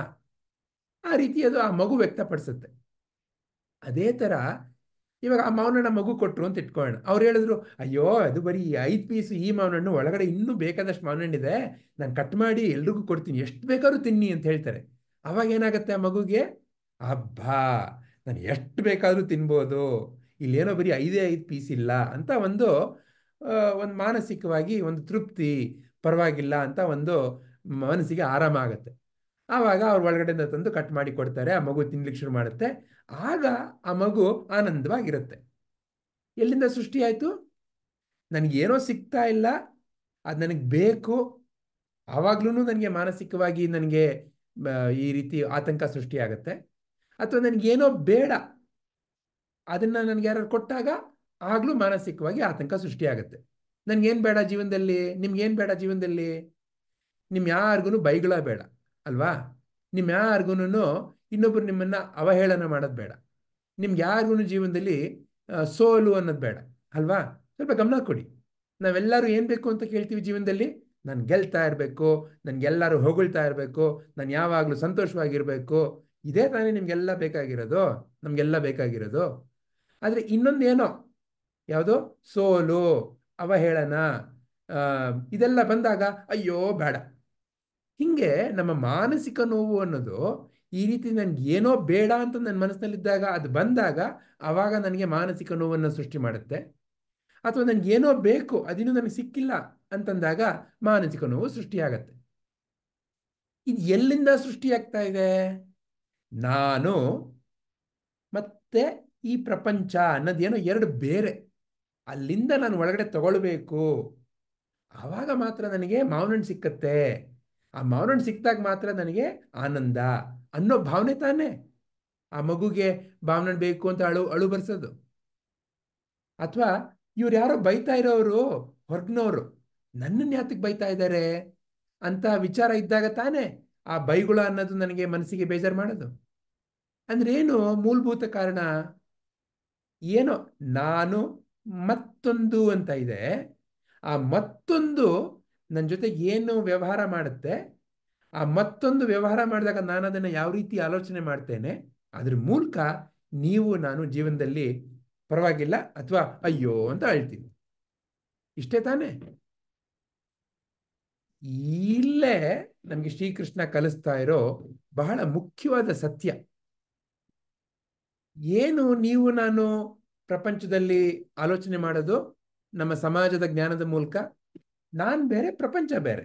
ಆ ರೀತಿ ಅದು ಆ ಮಗು ವ್ಯಕ್ತಪಡಿಸುತ್ತೆ. ಅದೇ ಥರ ಇವಾಗ ಆ ಮಾವನಣ್ಣ ಮಗು ಕೊಟ್ಟರು ಅಂತ ಇಟ್ಕೊಳ್ಳೋಣ. ಅವ್ರು ಹೇಳಿದ್ರು, ಅಯ್ಯೋ ಅದು ಬರೀ 5 ಪೀಸ್ ಈ ಮಾವನಣ್ಣು, ಒಳಗಡೆ ಇನ್ನೂ ಬೇಕಾದಷ್ಟು ಮಾವನಣ್ಣಿದೆ, ನಾನು ಕಟ್ ಮಾಡಿ ಎಲ್ರಿಗೂ ಕೊಡ್ತೀನಿ, ಎಷ್ಟು ಬೇಕಾದ್ರೂ ತಿನ್ನಿ ಅಂತ ಹೇಳ್ತಾರೆ. ಅವಾಗ ಏನಾಗುತ್ತೆ ಆ ಮಗುಗೆ, ಅಬ್ಬಾ ನಾನು ಎಷ್ಟು ಬೇಕಾದರೂ ತಿನ್ಬೋದು, ಇಲ್ಲೇನೋ ಬರೀ 5 ಪೀಸ್ ಇಲ್ಲ ಅಂತ ಒಂದು ಮಾನಸಿಕವಾಗಿ ಒಂದು ತೃಪ್ತಿ, ಪರವಾಗಿಲ್ಲ ಅಂತ ಒಂದು ಮನಸ್ಸಿಗೆ ಆರಾಮ ಆಗುತ್ತೆ. ಆವಾಗ ಅವ್ರು ಒಳಗಡೆಯಿಂದ ತಂದು ಕಟ್ ಮಾಡಿ ಕೊಡ್ತಾರೆ, ಆ ಮಗು ತಿನ್ಲಿಕ್ಕೆ ಶುರು ಮಾಡುತ್ತೆ. ಆಗ ಆ ಮಗು ಆನಂದವಾಗಿರುತ್ತೆ. ಎಲ್ಲಿಂದ ಸೃಷ್ಟಿ ಆಯಿತು? ನನಗೇನೋ ಸಿಗ್ತಾ ಇಲ್ಲ, ಅದು ನನಗೆ ಬೇಕು, ಆವಾಗ್ಲೂ ನನಗೆ ಮಾನಸಿಕವಾಗಿ ನನಗೆ ಈ ರೀತಿ ಆತಂಕ ಸೃಷ್ಟಿಯಾಗತ್ತೆ. ಅಥವಾ ನನಗೇನೋ ಬೇಡ, ಅದನ್ನು ನನಗೆ ಯಾರು ಕೊಟ್ಟಾಗ ಆಗಲೂ ಮಾನಸಿಕವಾಗಿ ಆತಂಕ ಸೃಷ್ಟಿಯಾಗುತ್ತೆ. ನನಗೇನು ಬೇಡ ಜೀವನದಲ್ಲಿ, ನಿಮ್ಗೇನು ಬೇಡ ಜೀವನದಲ್ಲಿ? ನಿಮ್ಮ ಯಾರಿಗೂ ಬೈಗಳ ಬೇಡ ಅಲ್ವಾ, ನಿಮ್ಮ ಯಾರಿಗೂ ಇನ್ನೊಬ್ರು ನಿಮ್ಮನ್ನು ಅವಹೇಳನ ಮಾಡೋದು ಬೇಡ, ನಿಮ್ಗೆ ಯಾರಿಗೂ ಜೀವನದಲ್ಲಿ ಸೋಲು ಅನ್ನೋದು ಬೇಡ ಅಲ್ವಾ. ಸ್ವಲ್ಪ ಗಮನ ಕೊಡಿ. ನಾವೆಲ್ಲರೂ ಏನು ಬೇಕು ಅಂತ ಕೇಳ್ತೀವಿ ಜೀವನದಲ್ಲಿ? ನಾನು ಗೆಲ್ತಾ ಇರಬೇಕು, ನನಗೆಲ್ಲರೂ ಹೊಗಳ್ತಾ ಇರಬೇಕು, ನಾನು ಯಾವಾಗಲೂ ಸಂತೋಷವಾಗಿರಬೇಕು, ಇದೇ ತಾನೇ ನಿಮಗೆಲ್ಲ ಬೇಕಾಗಿರೋದು, ನಮಗೆಲ್ಲ ಬೇಕಾಗಿರೋದು. ಆದರೆ ಇನ್ನೊಂದೇನೋ, ಯಾವುದೋ ಸೋಲು, ಅವಹೇಳನ, ಇದೆಲ್ಲ ಬಂದಾಗ ಅಯ್ಯೋ ಬೇಡ. ಹಿಂಗೆ ನಮ್ಮ ಮಾನಸಿಕ ನೋವು ಅನ್ನೋದು ಈ ರೀತಿ ನನಗೆ ಏನೋ ಬೇಡ ಅಂತ ನನ್ನ ಮನಸ್ಸಿನಲ್ಲಿದ್ದಾಗ ಅದು ಬಂದಾಗ ಆವಾಗ ನನಗೆ ಮಾನಸಿಕ ನೋವನ್ನು ಸೃಷ್ಟಿ ಮಾಡುತ್ತೆ. ಅಥವಾ ನನಗೇನೋ ಬೇಕು, ಅದಿನ್ನೂ ನನಗೆ ಸಿಕ್ಕಿಲ್ಲ ಅಂತಂದಾಗ ಮಾನಸಿಕ ನೋವು ಸೃಷ್ಟಿಯಾಗತ್ತೆ. ಇದು ಎಲ್ಲಿಂದ ಸೃಷ್ಟಿಯಾಗ್ತಾ ಇದೆ? ನಾನು ಮತ್ತೆ ಈ ಪ್ರಪಂಚ ಅನ್ನೋದೇನೋ ಎರಡು ಬೇರೆ, ಅಲ್ಲಿಂದ ನಾನು ಒಳಗಡೆ ತಗೊಳ್ಬೇಕು. ಆವಾಗ ಮಾತ್ರ ನನಗೆ ಮಾವನಣ್ಣು ಸಿಕ್ಕತ್ತೆ. ಆ ಮಾವನಣ್ಣು ಸಿಕ್ಕಿದಾಗ ಮಾತ್ರ ನನಗೆ ಆನಂದ ಅನ್ನೋ ಭಾವನೆ ತಾನೇ ಆ ಮಗುಗೆ ಮಾವನಣ್ಣು ಬೇಕು ಅಂತ ಅಳು ಬರ್ಸೋದು. ಅಥವಾ ಇವ್ರು ಯಾರೋ ಬೈತಾ ಇರೋರು, ಹೊರಗಿನವರು ನನ್ನನ್ನು ಯಾತಕ್ಕೆ ಬೈತಾ ಇದ್ದಾರೆ ಅಂತ ವಿಚಾರ ಇದ್ದಾಗ ತಾನೇ ಆ ಬೈಗುಳ ಅನ್ನೋದು ನನಗೆ ಮನಸ್ಸಿಗೆ ಬೇಜಾರು ಮಾಡೋದು. ಅಂದ್ರೆ ಏನು ಮೂಲಭೂತ ಕಾರಣ? ಏನೋ ನಾನು ಮತ್ತೊಂದು ಅಂತ ಇದೆ, ಆ ಮತ್ತೊಂದು ನನ್ನ ಜೊತೆ ಏನು ವ್ಯವಹಾರ ಮಾಡುತ್ತೆ, ಆ ಮತ್ತೊಂದು ವ್ಯವಹಾರ ಮಾಡಿದಾಗ ನಾನು ಅದನ್ನು ಯಾವ ರೀತಿ ಆಲೋಚನೆ ಮಾಡ್ತೇನೆ, ಅದ್ರ ಮೂಲಕ ನೀವು ನಾನು ಜೀವನದಲ್ಲಿ ಪರವಾಗಿಲ್ಲ ಅಥವಾ ಅಯ್ಯೋ ಅಂತ ಅಳ್ತೀವಿ. ಇಷ್ಟೇ ತಾನೇ? ಇಲ್ಲೇ ನಮಗೆ ಶ್ರೀಕೃಷ್ಣ ಕಲಿಸ್ತಾ ಇರೋ ಬಹಳ ಮುಖ್ಯವಾದ ಸತ್ಯ ಏನು. ನೀವು ನಾನು ಪ್ರಪಂಚದಲ್ಲಿ ಆಲೋಚನೆ ಮಾಡೋದು ನಮ್ಮ ಸಮಾಜದ ಜ್ಞಾನದ ಮೂಲಕ. ನಾನು ಬೇರೆ, ಪ್ರಪಂಚ ಬೇರೆ.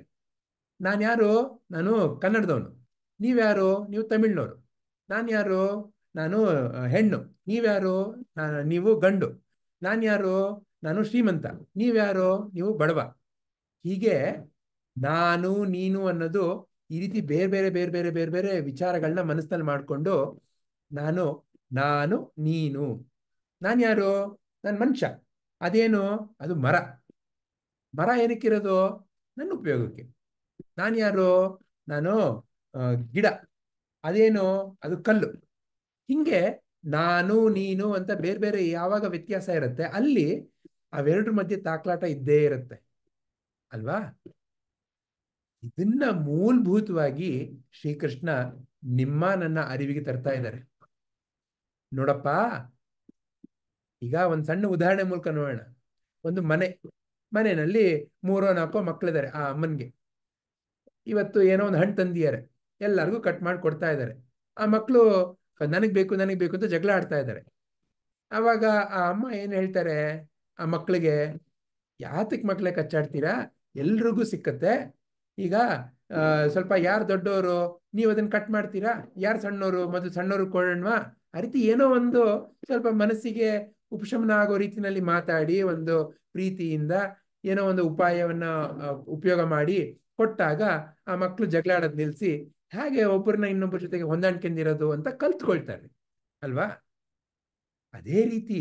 ನಾನು ಯಾರು? ನಾನು ಕನ್ನಡದವನು. ನೀವ್ಯಾರು? ನೀವು ತಮಿಳ್ನವರು. ನಾನು ಯಾರು? ನಾನು ಹೆಣ್ಣು. ನೀವ್ಯಾರು? ನೀವು ಗಂಡು. ನಾನು ಯಾರು? ನಾನು ಶ್ರೀಮಂತ. ನೀವ್ಯಾರು? ನೀವು ಬಡವ. ಹೀಗೆ ನಾನು ನೀನು ಅನ್ನೋದು ಈ ರೀತಿ ಬೇರೆ ಬೇರೆ ಬೇರೆ ಬೇರೆ ಬೇರೆ ಬೇರೆ ವಿಚಾರಗಳನ್ನ ಮನಸ್ಸಿನಲ್ಲಿ ಮಾಡಿಕೊಂಡು ನಾನು ನೀನು. ನಾನು ಯಾರು? ನಾನು ಮನುಷ್ಯ. ಅದೇನು? ಅದು ಮರ. ಮರ ಏನಕ್ಕಿರೋದು? ನನ್ನ ಉಪಯೋಗಕ್ಕೆ. ನಾನು ಯಾರು? ನಾನು ಗಿಡ. ಅದೇನು? ಅದು ಕಲ್ಲು. ಹಿಂಗೆ ನಾನು ನೀನು ಅಂತ ಬೇರೆ ಬೇರೆ ಯಾವಾಗ ವ್ಯತ್ಯಾಸ ಇರುತ್ತೆ ಅಲ್ಲಿ ಅವೆರಡರ ಮಧ್ಯೆ ತಾಕ್ಲಾಟ ಇದ್ದೇ ಇರುತ್ತೆ ಅಲ್ವಾ. ಇದನ್ನ ಮೂಲಭೂತವಾಗಿ ಶ್ರೀಕೃಷ್ಣ ನಿಮ್ಮ ನನ್ನ ಅರಿವಿಗೆ ತರ್ತಾ ಇದ್ದಾರೆ. ನೋಡಪ್ಪ, ಈಗ ಒಂದು ಸಣ್ಣ ಉದಾಹರಣೆ ಮೂಲಕ ನೋಡೋಣ. ಒಂದು ಮನೆಯಲ್ಲಿ 3-4 ಮಕ್ಕಳಿದ್ದಾರೆ. ಆ ಅಮ್ಮನಿಗೆ ಇವತ್ತು ಏನೋ ಒಂದು ಹಣ್ಣು ತಂದಿದ್ದಾರೆ, ಎಲ್ಲರಿಗೂ ಕಟ್ ಮಾಡಿ ಕೊಡ್ತಾ ಇದ್ದಾರೆ. ಆ ಮಕ್ಕಳು ನನಗೆ ಬೇಕು ಅಂತ ಜಗಳ ಆಡ್ತಾ ಇದ್ದಾರೆ. ಆವಾಗ ಆ ಅಮ್ಮ ಏನು ಹೇಳ್ತಾರೆ ಆ ಮಕ್ಕಳಿಗೆ, ಯಾತಕ್ಕೆ ಮಕ್ಕಳೇ ಕಚ್ಚಾಡ್ತೀರಾ, ಎಲ್ರಿಗೂ ಸಿಕ್ಕತ್ತೆ. ಈಗ ಸ್ವಲ್ಪ ಯಾರು ದೊಡ್ಡವರು, ನೀವು ಅದನ್ನ ಕಟ್ ಮಾಡ್ತೀರಾ, ಯಾರು ಸಣ್ಣವರು, ಮೊದಲು ಸಣ್ಣವರು ಕೊಡೋಣವಾ, ಆ ರೀತಿ ಏನೋ ಒಂದು ಸ್ವಲ್ಪ ಮನಸ್ಸಿಗೆ ಉಪಶಮನ ಆಗೋ ರೀತಿಯಲ್ಲಿ ಮಾತಾಡಿ ಒಂದು ಪ್ರೀತಿಯಿಂದ ಏನೋ ಒಂದು ಉಪಾಯವನ್ನ ಉಪಯೋಗ ಮಾಡಿ ಕೊಟ್ಟಾಗ ಆ ಮಕ್ಕಳು ಜಗಳಾಡೋದು ನಿಲ್ಲಿಸಿ ಹೇಗೆ ಒಬ್ಬರನ್ನ ಇನ್ನೊಬ್ಬರ ಜೊತೆಗೆ ಹೊಂದಾಣಿಕೆಂದಿರೋದು ಅಂತ ಕಲ್ತ್ಕೊಳ್ತಾರೆ ಅಲ್ವಾ. ಅದೇ ರೀತಿ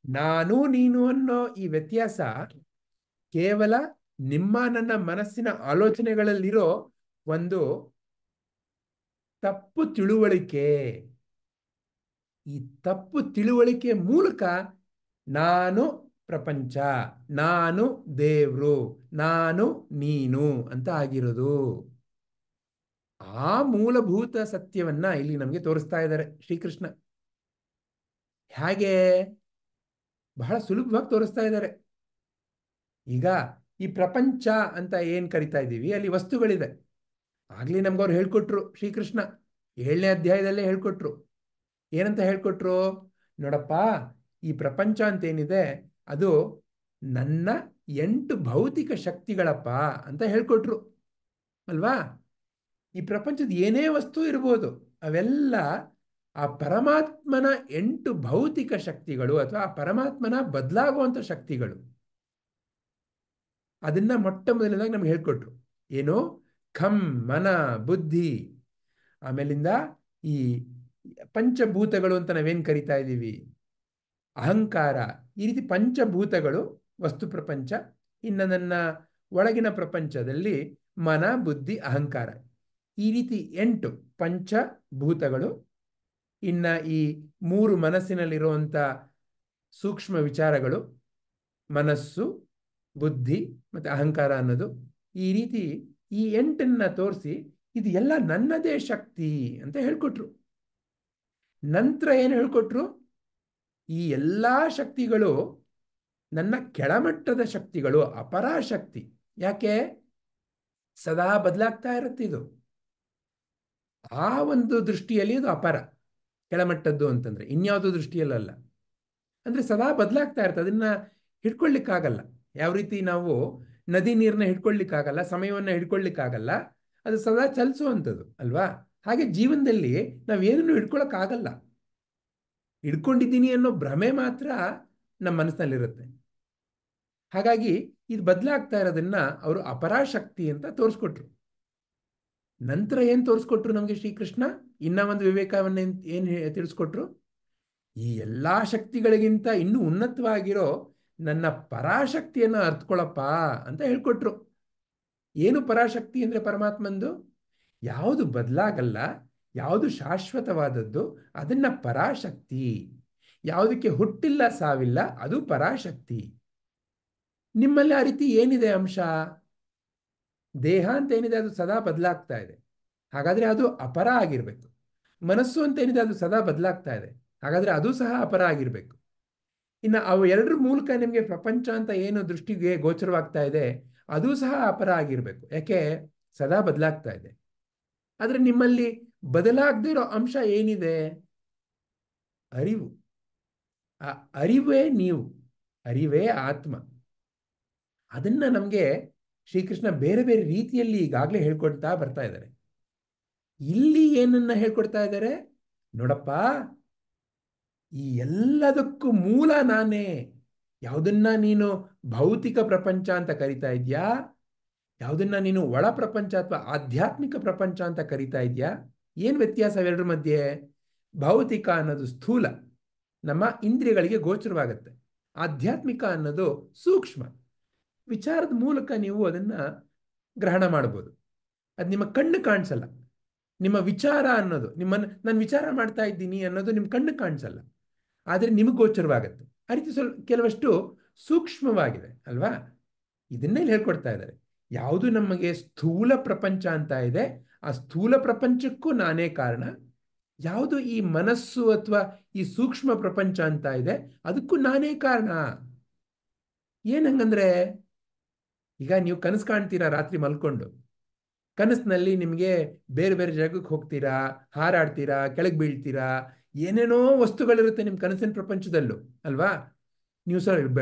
ನಾನು ನೀನು ಅನ್ನೋ ಈ ವ್ಯತ್ಯಾಸ ಕೇವಲ ನಿಮ್ಮ ನನ್ನ ಮನಸ್ಸಿನ ಆಲೋಚನೆಗಳಲ್ಲಿರೋ ಒಂದು ತಪ್ಪು ತಿಳುವಳಿಕೆ. ಈ ತಪ್ಪು ತಿಳುವಳಿಕೆ ಮೂಲಕ ನಾನು ಪ್ರಪಂಚ, ನಾನು ದೇವ್ರು, ನಾನು ನೀನು ಅಂತ ಆಗಿರೋದು. ಆ ಮೂಲಭೂತ ಸತ್ಯವನ್ನ ಇಲ್ಲಿ ನಮಗೆ ತೋರಿಸ್ತಾ ಇದ್ದಾರೆ ಶ್ರೀಕೃಷ್ಣ. ಹೇಗೆ? ಬಹಳ ಸುಲಭವಾಗಿ ತೋರಿಸ್ತಾ ಇದ್ದಾರೆ. ಈಗ ಈ ಪ್ರಪಂಚ ಅಂತ ಏನ್ ಕರಿತಾ ಇದ್ದೀವಿ, ಅಲ್ಲಿ ವಸ್ತುಗಳಿದೆ. ಆಗ್ಲಿ ನಮ್ಗವ್ರು ಹೇಳ್ಕೊಟ್ರು ಶ್ರೀಕೃಷ್ಣ, 7ನೇ ಅಧ್ಯಾಯದಲ್ಲೇ ಹೇಳ್ಕೊಟ್ರು. ಏನಂತ ಹೇಳ್ಕೊಟ್ರು? ನೋಡಪ್ಪ, ಈ ಪ್ರಪಂಚ ಅಂತೇನಿದೆ ಅದು ನನ್ನ 8 ಭೌತಿಕ ಶಕ್ತಿಗಳಪ್ಪ ಅಂತ ಹೇಳ್ಕೊಟ್ರು ಅಲ್ವಾ. ಈ ಪ್ರಪಂಚದ ಏನೇ ವಸ್ತು ಇರ್ಬೋದು, ಅವೆಲ್ಲ ಆ ಪರಮಾತ್ಮನ 8 ಭೌತಿಕ ಶಕ್ತಿಗಳು ಅಥವಾ ಆ ಪರಮಾತ್ಮನ ಬದಲಾಗುವಂಥ ಶಕ್ತಿಗಳು. ಅದನ್ನ ಮೊಟ್ಟ ಮೊದಲನೇದಾಗಿ ನಮ್ಗೆ ಹೇಳ್ಕೊಟ್ರು. ಏನು? ಖಂ, ಮನ, ಬುದ್ಧಿ, ಆಮೇಲಿಂದ ಈ ಪಂಚಭೂತಗಳು ಅಂತ ನಾವೇನು ಕರಿತಾ ಇದ್ದೀವಿ, ಅಹಂಕಾರ, ಈ ರೀತಿ ಪಂಚಭೂತಗಳು ವಸ್ತು ಪ್ರಪಂಚ. ಇನ್ನು ನನ್ನ ಒಳಗಿನ ಪ್ರಪಂಚದಲ್ಲಿ ಮನ, ಬುದ್ಧಿ, ಅಹಂಕಾರ, ಈ ರೀತಿ 8 ಪಂಚಭೂತಗಳು. ಇನ್ನು ಈ 3 ಮನಸ್ಸಿನಲ್ಲಿರುವಂಥ ಸೂಕ್ಷ್ಮ ವಿಚಾರಗಳು, ಮನಸ್ಸು, ಬುದ್ಧಿ ಮತ್ತು ಅಹಂಕಾರ ಅನ್ನೋದು. ಈ ರೀತಿ ಈ 8ನ್ನ ತೋರಿಸಿ ಇದು ಎಲ್ಲ ನನ್ನದೇ ಶಕ್ತಿ ಅಂತ ಹೇಳ್ಕೊಟ್ರು. ನಂತರ ಏನು ಹೇಳ್ಕೊಟ್ರು? ಈ ಎಲ್ಲ ಶಕ್ತಿಗಳು ನನ್ನ ಕೆಳಮಟ್ಟದ ಶಕ್ತಿಗಳು, ಅಪರಾಶಕ್ತಿ. ಯಾಕೆ? ಸದಾ ಬದಲಾಗ್ತಾ ಇರುತ್ತೆ ಇದು. ಆ ಒಂದು ದೃಷ್ಟಿಯಲ್ಲಿ ಇದು ಅಪರ, ಕೆಳಮಟ್ಟದ್ದು ಅಂತಂದ್ರೆ. ಇನ್ಯಾವುದೋ ದೃಷ್ಟಿಯಲ್ಲ. ಅಂದ್ರೆ ಸದಾ ಬದಲಾಗ್ತಾ ಇರುತ್ತೆ, ಅದನ್ನ ಹಿಡ್ಕೊಳ್ಳಿಕ್ಕಾಗಲ್ಲ. ಯಾವ ರೀತಿ ನಾವು ನದಿ ನೀರನ್ನ ಹಿಡ್ಕೊಳ್ಳಿಕ್ಕಾಗಲ್ಲ, ಸಮಯವನ್ನ ಹಿಡ್ಕೊಳ್ಳಿಕ್ಕಾಗಲ್ಲ, ಅದು ಸದಾ ಚಲಿಸುವಂಥದ್ದು ಅಲ್ವಾ. ಹಾಗೆ ಜೀವನದಲ್ಲಿ ನಾವೇನನ್ನು ಹಿಡ್ಕೊಳಕ್ಕಾಗಲ್ಲ. ಹಿಡ್ಕೊಂಡಿದ್ದೀನಿ ಅನ್ನೋ ಭ್ರಮೆ ಮಾತ್ರ ನಮ್ಮ ಮನಸ್ಸಿನಲ್ಲಿರುತ್ತೆ. ಹಾಗಾಗಿ ಇದು ಬದಲಾಗ್ತಾ ಇರೋದನ್ನ ಅವರು ಅಪರಾಶಕ್ತಿ ಅಂತ ತೋರಿಸ್ಕೊಟ್ರು. ನಂತರ ಏನು ತೋರಿಸ್ಕೊಟ್ರು ನಮಗೆ ಶ್ರೀಕೃಷ್ಣ? ಇನ್ನ ಒಂದು ವಿವೇಕವನ್ನ ಏನು ತಿಳಿಸ್ಕೊಟ್ರು? ಈ ಎಲ್ಲ ಶಕ್ತಿಗಳಿಗಿಂತ ಇನ್ನೂ ಉನ್ನತವಾಗಿರೋ ನನ್ನ ಪರಾಶಕ್ತಿಯನ್ನು ಅರ್ಥಕೊಳ್ಳಪ್ಪ ಅಂತ ಹೇಳ್ಕೊಟ್ರು. ಏನು ಪರಾಶಕ್ತಿ ಅಂದರೆ ಪರಮಾತ್ಮಂದು? ಯಾವುದು ಬದಲಾಗಲ್ಲ, ಯಾವುದು ಶಾಶ್ವತವಾದದ್ದು, ಅದನ್ನ ಪರಾಶಕ್ತಿ. ಯಾವುದಕ್ಕೆ ಹುಟ್ಟಿಲ್ಲ, ಸಾವಿಲ್ಲ, ಅದು ಪರಾಶಕ್ತಿ. ನಿಮ್ಮಲ್ಲಿ ಆ ರೀತಿ ಏನಿದೆ ಅಂಶ? ದೇಹ ಅಂತ ಏನಿದೆ ಅದು ಸದಾ ಬದಲಾಗ್ತಾ ಇದೆ, ಹಾಗಾದ್ರೆ ಅದು ಅಪರ ಆಗಿರ್ಬೇಕು. ಮನಸ್ಸು ಅಂತ ಏನಿದೆ ಅದು ಸದಾ ಬದಲಾಗ್ತಾ ಇದೆ, ಹಾಗಾದ್ರೆ ಅದು ಸಹ ಅಪರ ಆಗಿರ್ಬೇಕು. ಇನ್ನು ಅವು ಎರಡರ ಮೂಲಕ ನಿಮಗೆ ಪ್ರಪಂಚ ಅಂತ ಏನು ದೃಷ್ಟಿಗೆ ಗೋಚರವಾಗ್ತಾ ಇದೆ ಅದು ಸಹ ಅಪರ ಆಗಿರ್ಬೇಕು. ಯಾಕೆ? ಸದಾ ಬದಲಾಗ್ತಾ ಇದೆ. ಆದ್ರೆ ನಿಮ್ಮಲ್ಲಿ ಬದಲಾಗದೇ ಇರೋ ಅಂಶ ಏನಿದೆ? ಅರಿವು. ಆ ಅರಿವೇ ನೀವು, ಅರಿವೇ ಆತ್ಮ. ಅದನ್ನ ನಮಗೆ ಶ್ರೀಕೃಷ್ಣ ಬೇರೆ ಬೇರೆ ರೀತಿಯಲ್ಲಿ ಈಗಾಗಲೇ ಹೇಳ್ಕೊಡ್ತಾ ಬರ್ತಾ ಇದ್ದಾರೆ. ಇಲ್ಲಿ ಏನನ್ನ ಹೇಳ್ಕೊಡ್ತಾ ಇದ್ದಾರೆ? ನೋಡಪ್ಪ, ಈ ಎಲ್ಲದಕ್ಕೂ ಮೂಲ ನಾನೇ. ಯಾವುದನ್ನ ನೀನು ಭೌತಿಕ ಪ್ರಪಂಚ ಅಂತ ಕರಿತಾ ಇದ್ಯಾ, ಯಾವುದನ್ನ ನೀನು ಒಳ ಪ್ರಪಂಚ ಅಥವಾ ಆಧ್ಯಾತ್ಮಿಕ ಪ್ರಪಂಚ ಅಂತ ಕರಿತಾ ಇದ್ಯಾ, ಏನು ವ್ಯತ್ಯಾಸ ಅವೆರಡರ ಮಧ್ಯೆ? ಭೌತಿಕ ಅನ್ನೋದು ಸ್ಥೂಲ, ನಮ್ಮ ಇಂದ್ರಿಯಗಳಿಗೆ ಗೋಚರವಾಗುತ್ತೆ. ಆಧ್ಯಾತ್ಮಿಕ ಅನ್ನೋದು ಸೂಕ್ಷ್ಮ, ವಿಚಾರದ ಮೂಲಕ ನೀವು ಅದನ್ನ ಗ್ರಹಣ ಮಾಡ್ಬೋದು. ಅದು ನಿಮ್ಮ ಕಣ್ಣು ಕಾಣಿಸಲ್ಲ. ನಿಮ್ಮ ವಿಚಾರ ಅನ್ನೋದು, ನಾನು ವಿಚಾರ ಮಾಡ್ತಾ ಇದ್ದೀನಿ ಅನ್ನೋದು ನಿಮ್ಮ ಕಣ್ಣು ಕಾಣಿಸಲ್ಲ, ಆದರೆ ನಿಮಗೆ ಗೋಚರವಾಗುತ್ತೆ. ಆ ರೀತಿ ಕೆಲವಷ್ಟು ಸೂಕ್ಷ್ಮವಾಗಿದೆ ಅಲ್ವಾ. ಇದನ್ನೇ ಹೇಳ್ಕೊಡ್ತಾ ಇದ್ದಾರೆ. ಯಾವುದು ನಮಗೆ ಸ್ಥೂಲ ಪ್ರಪಂಚ ಅಂತ ಇದೆ, ಆ ಸ್ಥೂಲ ಪ್ರಪಂಚಕ್ಕೂ ನಾನೇ ಕಾರಣ. ಯಾವುದು ಈ ಮನಸ್ಸು ಅಥವಾ ಈ ಸೂಕ್ಷ್ಮ ಪ್ರಪಂಚ ಅಂತ ಇದೆ ಅದಕ್ಕೂ ನಾನೇ ಕಾರಣ. ಏನಂಗಂದ್ರೆ, ಈಗ ನೀವು ಕನಸು ಕಾಣ್ತೀರಾ ರಾತ್ರಿ ಮಲ್ಕೊಂಡು, ಕನಸಿನಲ್ಲಿ ನಿಮಗೆ ಬೇರೆ ಬೇರೆ ಜಾಗಕ್ಕೆ ಹೋಗ್ತೀರಾ, ಹಾರಾಡ್ತೀರಾ, ಕೆಳಗೆ ಬೀಳ್ತೀರಾ, ಏನೇನೋ ವಸ್ತುಗಳಿರುತ್ತೆ ನಿಮ್ಮ ಕನಸಿನ ಪ್ರಪಂಚದಲ್ಲೂ ಅಲ್ವಾ. ನೀವು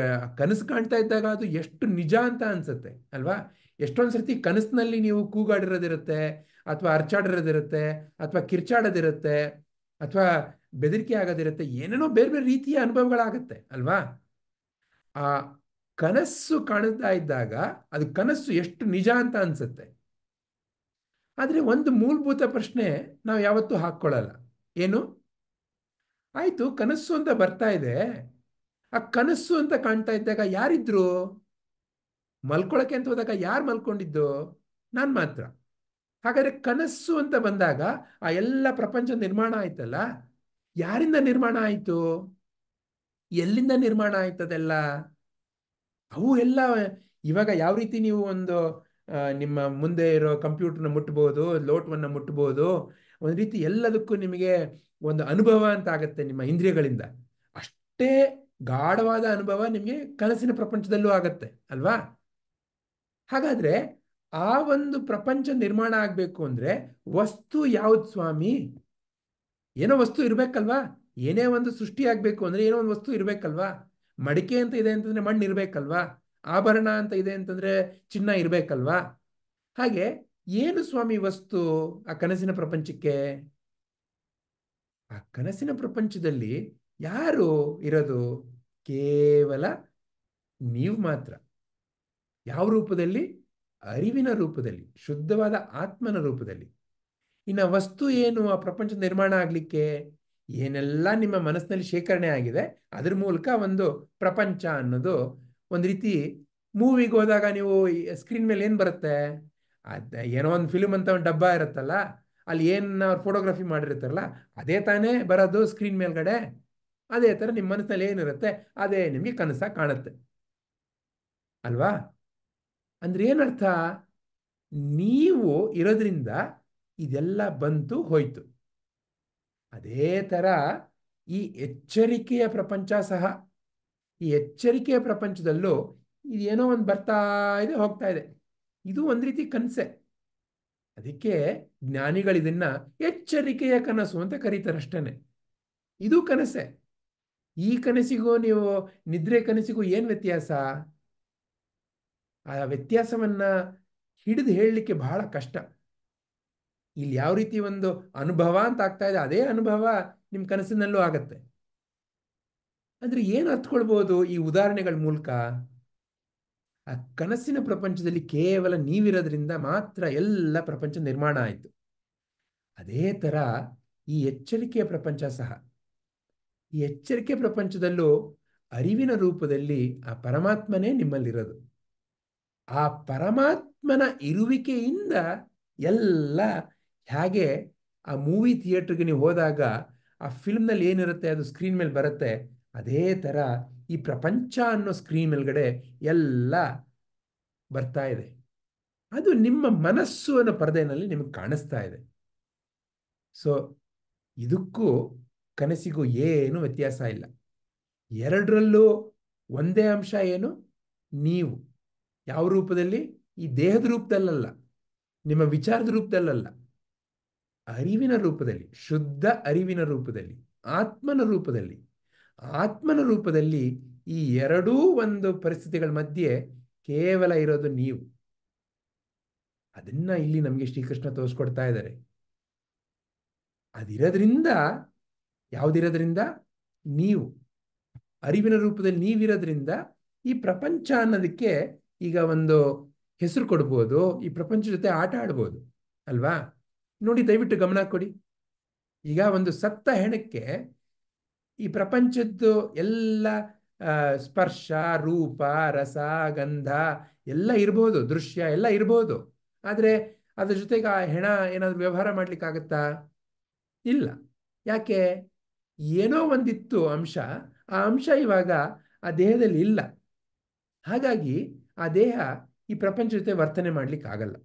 ಕನಸು ಕಾಣ್ತಾ ಇದ್ದಾಗ ಅದು ಎಷ್ಟು ನಿಜ ಅಂತ ಅನ್ಸುತ್ತೆ ಅಲ್ವಾ. ಎಷ್ಟೊಂದು ಸರ್ತಿ ಕನಸಿನಲ್ಲಿ ನೀವು ಕೂಗಾಡಿರೋದಿರುತ್ತೆ, ಅಥವಾ ಅರ್ಚಾಡಿರೋದಿರುತ್ತೆ, ಅಥವಾ ಕಿರ್ಚಾಡೋದಿರುತ್ತೆ, ಅಥವಾ ಬೆದರಿಕೆ ಆಗೋದಿರುತ್ತೆ, ಏನೇನೋ ಬೇರೆ ಬೇರೆ ರೀತಿಯ ಅನುಭವಗಳಾಗತ್ತೆ ಅಲ್ವಾ. ಆ ಕನಸು ಕಾಣ್ತಾ ಇದ್ದಾಗ ಅದು ಕನಸು ಎಷ್ಟು ನಿಜ ಅಂತ ಅನ್ಸುತ್ತೆ. ಆದರೆ ಒಂದು ಮೂಲಭೂತ ಪ್ರಶ್ನೆ ನಾವು ಯಾವತ್ತೂ ಹಾಕ್ಕೊಳ್ಳಲ್ಲ. ಏನು? ಆಯ್ತು, ಕನಸು ಅಂತ ಬರ್ತಾ ಇದೆ, ಆ ಕನಸು ಅಂತ ಕಾಣ್ತಾ ಇದ್ದಾಗ ಯಾರಿದ್ರು? ಮಲ್ಕೊಳಕ್ಕೆ ಅಂತ ಹೋದಾಗ ಯಾರು ಮಲ್ಕೊಂಡಿದ್ದು? ನಾನು ಮಾತ್ರ. ಹಾಗಾದ್ರೆ ಕನಸು ಅಂತ ಬಂದಾಗ ಆ ಎಲ್ಲ ಪ್ರಪಂಚ ನಿರ್ಮಾಣ ಆಯ್ತಲ್ಲ, ಯಾರಿಂದ ನಿರ್ಮಾಣ ಆಯ್ತು? ಎಲ್ಲಿಂದ ನಿರ್ಮಾಣ ಆಯ್ತದೆಲ್ಲ? ಅವು ಎಲ್ಲ ಇವಾಗ ಯಾವ ರೀತಿ ನೀವು ಒಂದು ನಿಮ್ಮ ಮುಂದೆ ಇರೋ ಕಂಪ್ಯೂಟರ್ನ ಮುಟ್ಬೋದು, ಲೋಟವನ್ನು ಮುಟ್ಬೋದು, ಒಂದು ರೀತಿ ಎಲ್ಲದಕ್ಕೂ ನಿಮಗೆ ಒಂದು ಅನುಭವ ಅಂತ ಆಗುತ್ತೆ ನಿಮ್ಮ ಇಂದ್ರಿಯಗಳಿಂದ. ಅಷ್ಟೇ ಗಾಢವಾದ ಅನುಭವ ನಿಮಗೆ ಕನಸಿನ ಪ್ರಪಂಚದಲ್ಲೂ ಆಗತ್ತೆ ಅಲ್ವಾ. ಹಾಗಾದ್ರೆ ಆ ಒಂದು ಪ್ರಪಂಚ ನಿರ್ಮಾಣ ಆಗಬೇಕು ಅಂದ್ರೆ ವಸ್ತು ಯಾವ್ದು ಸ್ವಾಮಿ? ಏನೋ ವಸ್ತು ಇರಬೇಕಲ್ವಾ. ಏನೇ ಒಂದು ಸೃಷ್ಟಿ ಆಗಬೇಕು ಅಂದ್ರೆ ಏನೋ ಒಂದು ವಸ್ತು ಇರಬೇಕಲ್ವಾ. ಮಡಿಕೆ ಅಂತ ಇದೆ ಅಂತಂದ್ರೆ ಮಣ್ಣು ಇರಬೇಕಲ್ವಾ. ಆಭರಣ ಅಂತ ಇದೆ ಅಂತಂದ್ರೆ ಚಿನ್ನ ಇರಬೇಕಲ್ವಾ. ಹಾಗೆ ಏನು ಸ್ವಾಮಿ ವಸ್ತು ಆ ಕನಸಿನ ಪ್ರಪಂಚಕ್ಕೆ? ಆ ಕನಸಿನ ಪ್ರಪಂಚದಲ್ಲಿ ಯಾರು ಇರೋದು? ಕೇವಲ ನೀವು ಮಾತ್ರ. ಯಾವ ರೂಪದಲ್ಲಿ? ಅರಿವಿನ ರೂಪದಲ್ಲಿ, ಶುದ್ಧವಾದ ಆತ್ಮನ ರೂಪದಲ್ಲಿ. ಇನ್ನು ವಸ್ತು ಏನು ಆ ಪ್ರಪಂಚ ನಿರ್ಮಾಣ ಆಗಲಿಕ್ಕೆ? ಏನೆಲ್ಲ ನಿಮ್ಮ ಮನಸ್ಸಿನಲ್ಲಿ ಶೇಖರಣೆ ಆಗಿದೆ ಅದ್ರ ಮೂಲಕ ಒಂದು ಪ್ರಪಂಚ ಅನ್ನೋದು ಒಂದು ರೀತಿ. ಮೂವಿಗೆ ಹೋದಾಗ ನೀವು ಸ್ಕ್ರೀನ್ ಮೇಲೆ ಏನು ಬರುತ್ತೆ? ಏನೋ ಒಂದು ಫಿಲ್ಮ್ ಅಂತ ಒಂದು ಡಬ್ಬ ಇರುತ್ತಲ್ಲ, ಅಲ್ಲಿ ಏನು ಫೋಟೋಗ್ರಫಿ ಮಾಡಿರ್ತಾರಲ್ಲ ಅದೇ ತಾನೇ ಬರೋದು ಸ್ಕ್ರೀನ್ ಮೇಲ್ಗಡೆ. ಅದೇ ಥರ ನಿಮ್ಮ ಮನಸ್ಸಿನಲ್ಲಿ ಏನಿರುತ್ತೆ ಅದೇ ನಿಮಗೆ ಕನಸಾಗಿ ಕಾಣುತ್ತೆ ಅಲ್ವಾ. ಅಂದ್ರೆ ಏನರ್ಥ? ನೀವು ಇರೋದ್ರಿಂದ ಇದೆಲ್ಲ ಬಂತು ಹೋಯ್ತು. ಅದೇ ಥರ ಈ ಎಚ್ಚರಿಕೆಯ ಪ್ರಪಂಚ ಸಹ. ಈ ಎಚ್ಚರಿಕೆಯ ಪ್ರಪಂಚದಲ್ಲೂ ಇದೇನೋ ಒಂದು ಬರ್ತಾ ಇದೆ ಹೋಗ್ತಾ ಇದೆ. ಇದು ಒಂದು ರೀತಿ ಕನಸೆ. ಅದಕ್ಕೆ ಜ್ಞಾನಿಗಳು ಇದನ್ನ ಎಚ್ಚರಿಕೆಯ ಕನಸು ಅಂತ ಕರೀತಾರೆ ಅಷ್ಟೇನೆ. ಇದು ಕನಸೆ. ಈ ಕನಸಿಗೂ ನೀವು ನಿದ್ರೆ ಕನಸಿಗೂ ಏನು ವ್ಯತ್ಯಾಸ? ಆ ವ್ಯತ್ಯಾಸವನ್ನ ಹಿಡಿದು ಹೇಳಲಿಕ್ಕೆ ಬಹಳ ಕಷ್ಟ. ಇಲ್ಲಿ ಯಾವ ರೀತಿ ಒಂದು ಅನುಭವ ಅಂತ ಆಗ್ತಾ ಇದೆ ಅದೇ ಅನುಭವ ನಿಮ್ಮ ಕನಸಿನಲ್ಲೂ ಆಗತ್ತೆ. ಅಂದ್ರೆ ಏನು ಅರ್ಥಕೊಳ್ಬಹುದು ಈ ಉದಾಹರಣೆಗಳ ಮೂಲಕ? ಆ ಕನಸಿನ ಪ್ರಪಂಚದಲ್ಲಿ ಕೇವಲ ನೀವಿರೋದ್ರಿಂದ ಮಾತ್ರ ಎಲ್ಲ ಪ್ರಪಂಚ ನಿರ್ಮಾಣ ಆಯಿತು. ಅದೇ ಥರ ಈ ಎಚ್ಚರಿಕೆಯ ಪ್ರಪಂಚ ಸಹ. ಈ ಎಚ್ಚರಿಕೆ ಪ್ರಪಂಚದಲ್ಲೂ ಅರಿವಿನ ರೂಪದಲ್ಲಿ ಆ ಪರಮಾತ್ಮನೇ ನಿಮ್ಮಲ್ಲಿರೋದು. ಆ ಪರಮಾತ್ಮನ ಇರುವಿಕೆಯಿಂದ ಎಲ್ಲ ಹೇಗೆ ಆ ಮೂವಿ ಥಿಯೇಟ್ರಿಗೆ ನೀವು ಹೋದಾಗ ಆ ಫಿಲ್ಮ್ನಲ್ಲಿ ಏನಿರುತ್ತೆ ಅದು ಸ್ಕ್ರೀನ್ ಮೇಲೆ ಬರುತ್ತೆ, ಅದೇ ಥರ ಈ ಪ್ರಪಂಚ ಅನ್ನೋ ಸ್ಕ್ರೀನ್ ಮೇಲ್ಗಡೆ ಎಲ್ಲ ಬರ್ತಾ ಇದೆ. ಅದು ನಿಮ್ಮ ಮನಸ್ಸು ಅನ್ನೋ ಪರದೆಯಲ್ಲಿ ನಿಮಗೆ ಕಾಣಿಸ್ತಾ ಇದೆ. ಸೊ ಇದಕ್ಕೂ ಕನಸಿಗೂ ಏನು ವ್ಯತ್ಯಾಸ ಇಲ್ಲ. ಎರಡರಲ್ಲೂ ಒಂದೇ ಅಂಶ ಏನು? ನೀವು ಯಾವ ರೂಪದಲ್ಲಿ? ಈ ದೇಹದ ರೂಪದಲ್ಲಲ್ಲ, ನಿಮ್ಮ ವಿಚಾರದ ರೂಪದಲ್ಲಲ್ಲ, ಅರಿವಿನ ರೂಪದಲ್ಲಿ, ಶುದ್ಧ ಅರಿವಿನ ರೂಪದಲ್ಲಿ, ಆತ್ಮನ ರೂಪದಲ್ಲಿ. ಆತ್ಮನ ರೂಪದಲ್ಲಿ ಈ ಎರಡೂ ಒಂದು ಪರಿಸ್ಥಿತಿಗಳ ಮಧ್ಯೆ ಕೇವಲ ಇರೋದು ನೀವು. ಅದನ್ನ ಇಲ್ಲಿ ನಮಗೆ ಶ್ರೀಕೃಷ್ಣ ತೋರಿಸ್ಕೊಡ್ತಾ ಇದ್ದಾರೆ. ಅದಿರೋದ್ರಿಂದ, ಯಾವುದಿರೋದ್ರಿಂದ? ನೀವು ಅರಿವಿನ ರೂಪದಲ್ಲಿ ನೀವಿರೋದ್ರಿಂದ ಈ ಪ್ರಪಂಚ ಅನ್ನೋದಕ್ಕೆ ಈಗ ಒಂದು ಹೆಸರು ಕೊಡ್ಬೋದು, ಈ ಪ್ರಪಂಚ ಜೊತೆ ಆಟ ಆಡ್ಬೋದು ಅಲ್ವಾ. ನೋಡಿ, ದಯವಿಟ್ಟು ಗಮನ ಕೊಡಿ. ಈಗ ಒಂದು ಸತ್ತ ಹೆಣಕ್ಕೆ ಈ ಪ್ರಪಂಚದ್ದು ಎಲ್ಲ ಸ್ಪರ್ಶ, ರೂಪ, ರಸ, ಗಂಧ ಎಲ್ಲ ಇರ್ಬೋದು, ದೃಶ್ಯ ಎಲ್ಲ ಇರ್ಬೋದು. ಆದರೆ ಅದ್ರ ಜೊತೆಗೆ ಆ ಹೆಣ ಏನಾದರೂ ವ್ಯವಹಾರ ಮಾಡ್ಲಿಕ್ಕಾಗತ್ತಾ? ಇಲ್ಲ. ಯಾಕೆ? ಏನೋ ಒಂದಿತ್ತು ಅಂಶ, ಆ ಅಂಶ ಇವಾಗ ಆ ದೇಹದಲ್ಲಿ ಇಲ್ಲ. ಹಾಗಾಗಿ ಆ ದೇಹ ಈ ಪ್ರಪಂಚ ಜೊತೆ ವರ್ತನೆ ಮಾಡ್ಲಿಕ್ಕಾಗಲ್ಲ.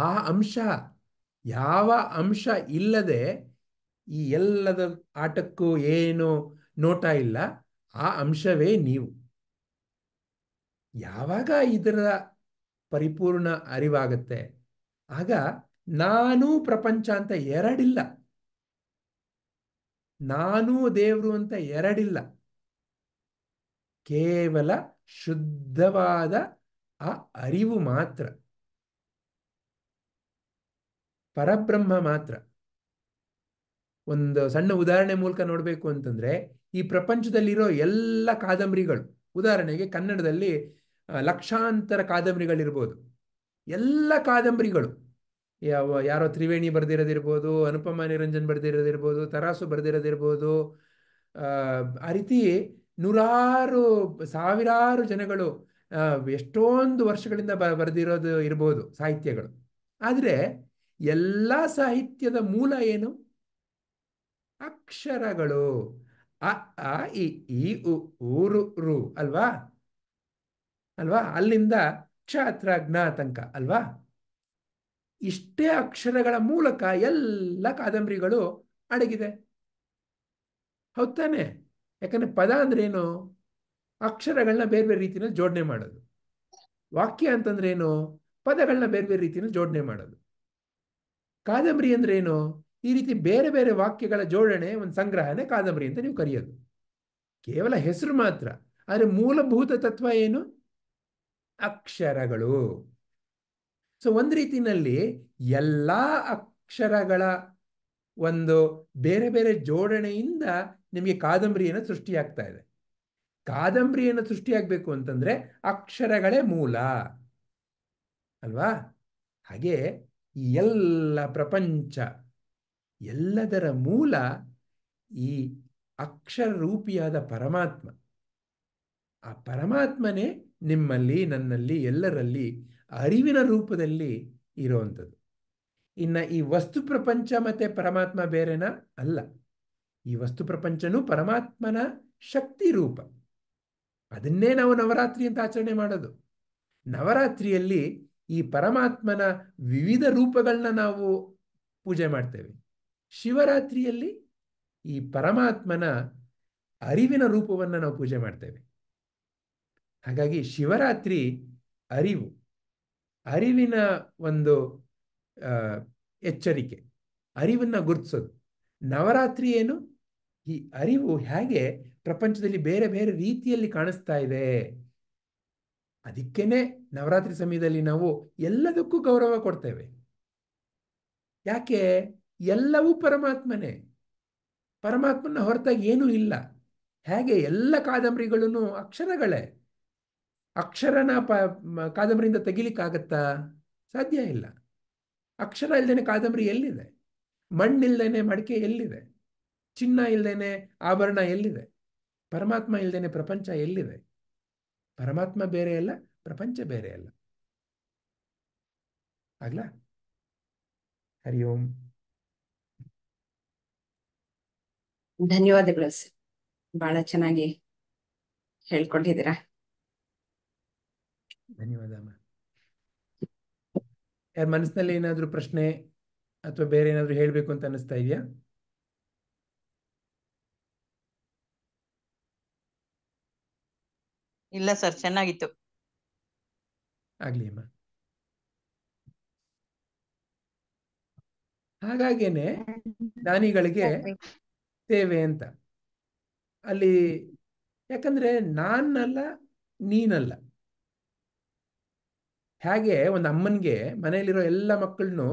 ಆ ಅಂಶ, ಯಾವ ಅಂಶ ಇಲ್ಲದೆ ಈ ಎಲ್ಲದ ಆಟಕ್ಕೂ ಏನು ನೋಟ ಇಲ್ಲ, ಆ ಅಂಶವೇ ನೀವು. ಯಾವಾಗ ಇದರ ಪರಿಪೂರ್ಣ ಅರಿವಾಗತ್ತೆ ಆಗ ನಾನು ಪ್ರಪಂಚ ಅಂತ ಎರಡಿಲ್ಲ, ನಾನು ದೇವರು ಅಂತ ಎರಡಿಲ್ಲ. ಕೇವಲ ಶುದ್ಧವಾದ ಆ ಅರಿವು ಮಾತ್ರ, ಪರಬ್ರಹ್ಮ ಮಾತ್ರ. ಒಂದು ಸಣ್ಣ ಉದಾಹರಣೆ ಮೂಲಕ ನೋಡಬೇಕು ಅಂತಂದ್ರೆ, ಈ ಪ್ರಪಂಚದಲ್ಲಿರೋ ಎಲ್ಲ ಕಾದಂಬರಿಗಳು, ಉದಾಹರಣೆಗೆ ಕನ್ನಡದಲ್ಲಿ ಲಕ್ಷಾಂತರ ಕಾದಂಬರಿಗಳಿರ್ಬೋದು. ಎಲ್ಲ ಕಾದಂಬರಿಗಳು, ಯಾರೋ ತ್ರಿವೇಣಿ ಬರೆದಿರೋದಿರ್ಬೋದು, ಅನುಪಮ ನಿರಂಜನ್ ಬರೆದಿರೋದಿರ್ಬೋದು, ತರಾಸು ಬರೆದಿರೋದಿರ್ಬೋದು, ಆ ರೀತಿ ನೂರಾರು ಸಾವಿರಾರು ಜನಗಳು ಎಷ್ಟೊಂದು ವರ್ಷಗಳಿಂದ ಬರೆದಿರೋದು ಇರ್ಬೋದು ಸಾಹಿತ್ಯಗಳು. ಆದರೆ ಎಲ್ಲ ಸಾಹಿತ್ಯದ ಮೂಲ ಏನು? ಅಕ್ಷರಗಳು. ಅ ಆ ಇ ಈ ಉ ಊರು ರು ಅಲ್ವಾ? ಅಲ್ಲಿಂದ ಕ್ಷಾತ್ರ ಜ್ಞ ತನಕ ಅಲ್ವಾ? ಇಷ್ಟೇ ಅಕ್ಷರಗಳ ಮೂಲಕ ಎಲ್ಲ ಕಾದಂಬರಿಗಳು ಅಡಗಿದೆ. ಹೌದ್ ತಾನೆ? ಯಾಕಂದ್ರೆ ಪದ ಅಂದ್ರೆ ಏನು? ಅಕ್ಷರಗಳನ್ನ ಬೇರೆ ಬೇರೆ ರೀತಿಯಲ್ಲಿ ಜೋಡಣೆ ಮಾಡೋದು. ವಾಕ್ಯ ಅಂತಂದ್ರೆ ಏನು? ಪದಗಳನ್ನ ಬೇರೆ ಬೇರೆ ರೀತಿಯಲ್ಲಿ ಜೋಡಣೆ ಮಾಡೋದು. ಕಾದಂಬರಿ ಅಂದ್ರೆ ಏನು? ಈ ರೀತಿ ಬೇರೆ ಬೇರೆ ವಾಕ್ಯಗಳ ಜೋಡಣೆ, ಒಂದು ಸಂಗ್ರಹನೇ ಕಾದಂಬರಿ ಅಂತ ನೀವು ಕರೆಯೋದು. ಕೇವಲ ಹೆಸರು ಮಾತ್ರ. ಆದರೆ ಮೂಲಭೂತ ತತ್ವ ಏನು? ಅಕ್ಷರಗಳು. ಸೊ ಒಂದು ರೀತಿಯಲ್ಲಿ ಎಲ್ಲ ಅಕ್ಷರಗಳ ಒಂದು ಬೇರೆ ಬೇರೆ ಜೋಡಣೆಯಿಂದ ನಿಮಗೆ ಕಾದಂಬರಿಯನ್ನು ಸೃಷ್ಟಿಯಾಗ್ತಾ ಇದೆ. ಕಾದಂಬರಿಯನ್ನು ಸೃಷ್ಟಿಯಾಗಬೇಕು ಅಂತಂದ್ರೆ ಅಕ್ಷರಗಳೇ ಮೂಲ ಅಲ್ವಾ? ಹಾಗೆ ಈ ಎಲ್ಲ ಪ್ರಪಂಚ ಎಲ್ಲದರ ಮೂಲ ಈ ಅಕ್ಷರ ರೂಪಿಯಾದ ಪರಮಾತ್ಮ. ಆ ಪರಮಾತ್ಮನೇ ನಿಮ್ಮಲ್ಲಿ, ನನ್ನಲ್ಲಿ, ಎಲ್ಲರಲ್ಲಿ ಅರಿವಿನ ರೂಪದಲ್ಲಿ ಇರುವಂಥದ್ದು. ಇನ್ನು ಈ ವಸ್ತು ಪ್ರಪಂಚ ಮತ್ತೆ ಪರಮಾತ್ಮ ಬೇರೆನಾ? ಅಲ್ಲ. ಈ ವಸ್ತು ಪ್ರಪಂಚನೂ ಪರಮಾತ್ಮನ ಶಕ್ತಿ ರೂಪ. ಅದನ್ನೇ ನಾವು ನವರಾತ್ರಿ ಅಂತ ಆಚರಣೆ ಮಾಡೋದು. ನವರಾತ್ರಿಯಲ್ಲಿ ಈ ಪರಮಾತ್ಮನ ವಿವಿಧ ರೂಪಗಳನ್ನ ನಾವು ಪೂಜೆ ಮಾಡ್ತೇವೆ. ಶಿವರಾತ್ರಿಯಲ್ಲಿ ಈ ಪರಮಾತ್ಮನ ಅರಿವಿನ ರೂಪವನ್ನು ನಾವು ಪೂಜೆ ಮಾಡ್ತೇವೆ. ಹಾಗಾಗಿ ಶಿವರಾತ್ರಿ ಅರಿವಿನ ಒಂದು ಎಚ್ಚರಿಕೆ, ಅರಿವನ್ನ ಗುರುತಿಸೋದು. ನವರಾತ್ರಿ ಏನು? ಈ ಅರಿವು ಹೇಗೆ ಪ್ರಪಂಚದಲ್ಲಿ ಬೇರೆ ಬೇರೆ ರೀತಿಯಲ್ಲಿ ಕಾಣಿಸ್ತಾ ಇದೆ. ಅದಕ್ಕೇನೆ ನವರಾತ್ರಿ ಸಮಯದಲ್ಲಿ ನಾವು ಎಲ್ಲದಕ್ಕೂ ಗೌರವ ಕೊಡ್ತೇವೆ. ಯಾಕೆ? ಎಲ್ಲವೂ ಪರಮಾತ್ಮನೇ. ಪರಮಾತ್ಮನ ಹೊರತಾಗಿ ಏನೂ ಇಲ್ಲ. ಹೇಗೆ ಎಲ್ಲ ಕಾದಂಬರಿಗಳೂ ಅಕ್ಷರಗಳೇ. ಅಕ್ಷರನ ಕಾದಂಬರಿಯಿಂದ ತೆಗಿಲಿಕ್ಕಾಗತ್ತಾ? ಸಾಧ್ಯ ಇಲ್ಲ. ಅಕ್ಷರ ಇಲ್ದೇನೆ ಕಾದಂಬರಿ ಎಲ್ಲಿದೆ? ಮಣ್ಣಿಲ್ದೇನೆ ಮಡಿಕೆ ಎಲ್ಲಿದೆ? ಚಿನ್ನ ಇಲ್ದೇನೆ ಆಭರಣ ಎಲ್ಲಿದೆ? ಪರಮಾತ್ಮ ಇಲ್ದೇನೆ ಪ್ರಪಂಚ ಎಲ್ಲಿದೆ? ಪರಮಾತ್ಮ ಬೇರೆ ಅಲ್ಲ, ಪ್ರಪಂಚ ಬೇರೆ ಅಲ್ಲ. ಆಗ್ಲಾ? ಹರಿ ಓಂ. ಧನ್ಯವಾದಗಳು ಸರ್, ಬಹಳ ಚೆನ್ನಾಗಿ ಹೇಳ್ಕೊಟ್ಟಿದ್ದೀರಾ. ಧನ್ಯವಾದ ಅಮ್ಮ. ಯಾರ ಮನಸ್ಸಿನಲ್ಲಿ ಏನಾದರೂ ಪ್ರಶ್ನೆ ಅಥವಾ ಬೇರೆ ಏನಾದರೂ ಹೇಳಬೇಕು ಅಂತ ಅನಿಸ್ತಾ ಇದೆಯಾ? ಇಲ್ಲ ಸರ್, ಚೆನ್ನಾಗಿತ್ತು. ಆಗ್ಲಿ ಅಮ್ಮ. ಹಾಗಾಗೇನೆ ಜ್ಞಾನಿಗಳಿಗೆ ಸೇವೆ ಅಂತ ಅಲ್ಲಿ, ಯಾಕಂದ್ರೆ ನಾನಲ್ಲ ನೀನಲ್ಲ. ಹೇಗೆ ಒಂದು ಅಮ್ಮನಿಗೆ ಮನೆಯಲ್ಲಿರೋ ಎಲ್ಲ ಮಕ್ಕಳನ್ನು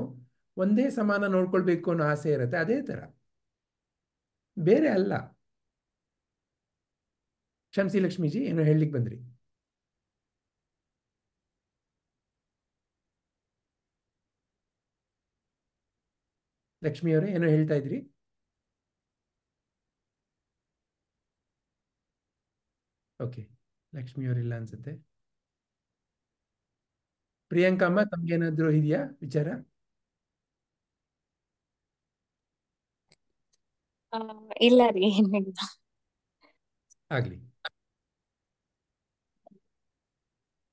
ಒಂದೇ ಸಮಾನ ನೋಡ್ಕೊಳ್ಬೇಕು ಅನ್ನೋ ಆಸೆ ಇರುತ್ತೆ, ಅದೇ ತರ ಬೇರೆ ಅಲ್ಲ. ಕ್ಷಮಿಸಿ ಲಕ್ಷ್ಮೀಜಿ, ಏನೋ ಹೇಳಲಿಕ್ಕೆ ಬಂದ್ರಿ? ಲಕ್ಷ್ಮಿಯವರೇ ಏನೋ ಹೇಳ್ತಾ ಇದ್ರಿ? ಓಕೆ, ಲಕ್ಷ್ಮಿಯವರಿಲ್ಲ ಅನ್ಸುತ್ತೆ. ಪ್ರಿಯಾಂಕಾ ಅಮ್ಮ, ತಮ್ಗೇನಾದ್ರೂ ಇದೆಯಾ ವಿಚಾರ? ಇಲ್ಲ ರೀ, ಏನಿಲ್ಲ. ಆಗ್ಲಿ.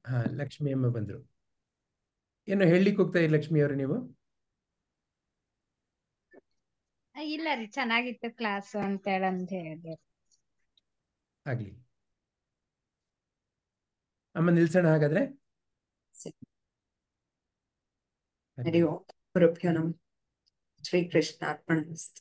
ಹಾ, ಲಕ್ಷ್ಮಿ ಅಮ್ಮ ಬಂದ್ರು. ಏನೋ ಹೇಳಲಿಕ್ಕೆ ಹೋಗ್ತಾ ಇರಿ ಲಕ್ಷ್ಮಿಯವರು ನೀವು? ಇಲ್ಲ ರೀ, ಚೆನ್ನಾಗಿತ್ತು ಕ್ಲಾಸ್ ಅಂತ ಹೇಳಿದೆ. ಆಗ್ಲಿ ಅಮ್ಮ, ನಿಲ್ಸೋಣ ಹಾಗಾದ್ರೆ. ಹರಿ ಓಂ. ಗುರುಭ್ಯೋ ನಮಃ. ಶ್ರೀಕೃಷ್ಣ ಅರ್ಪಣಮಸ್ತು.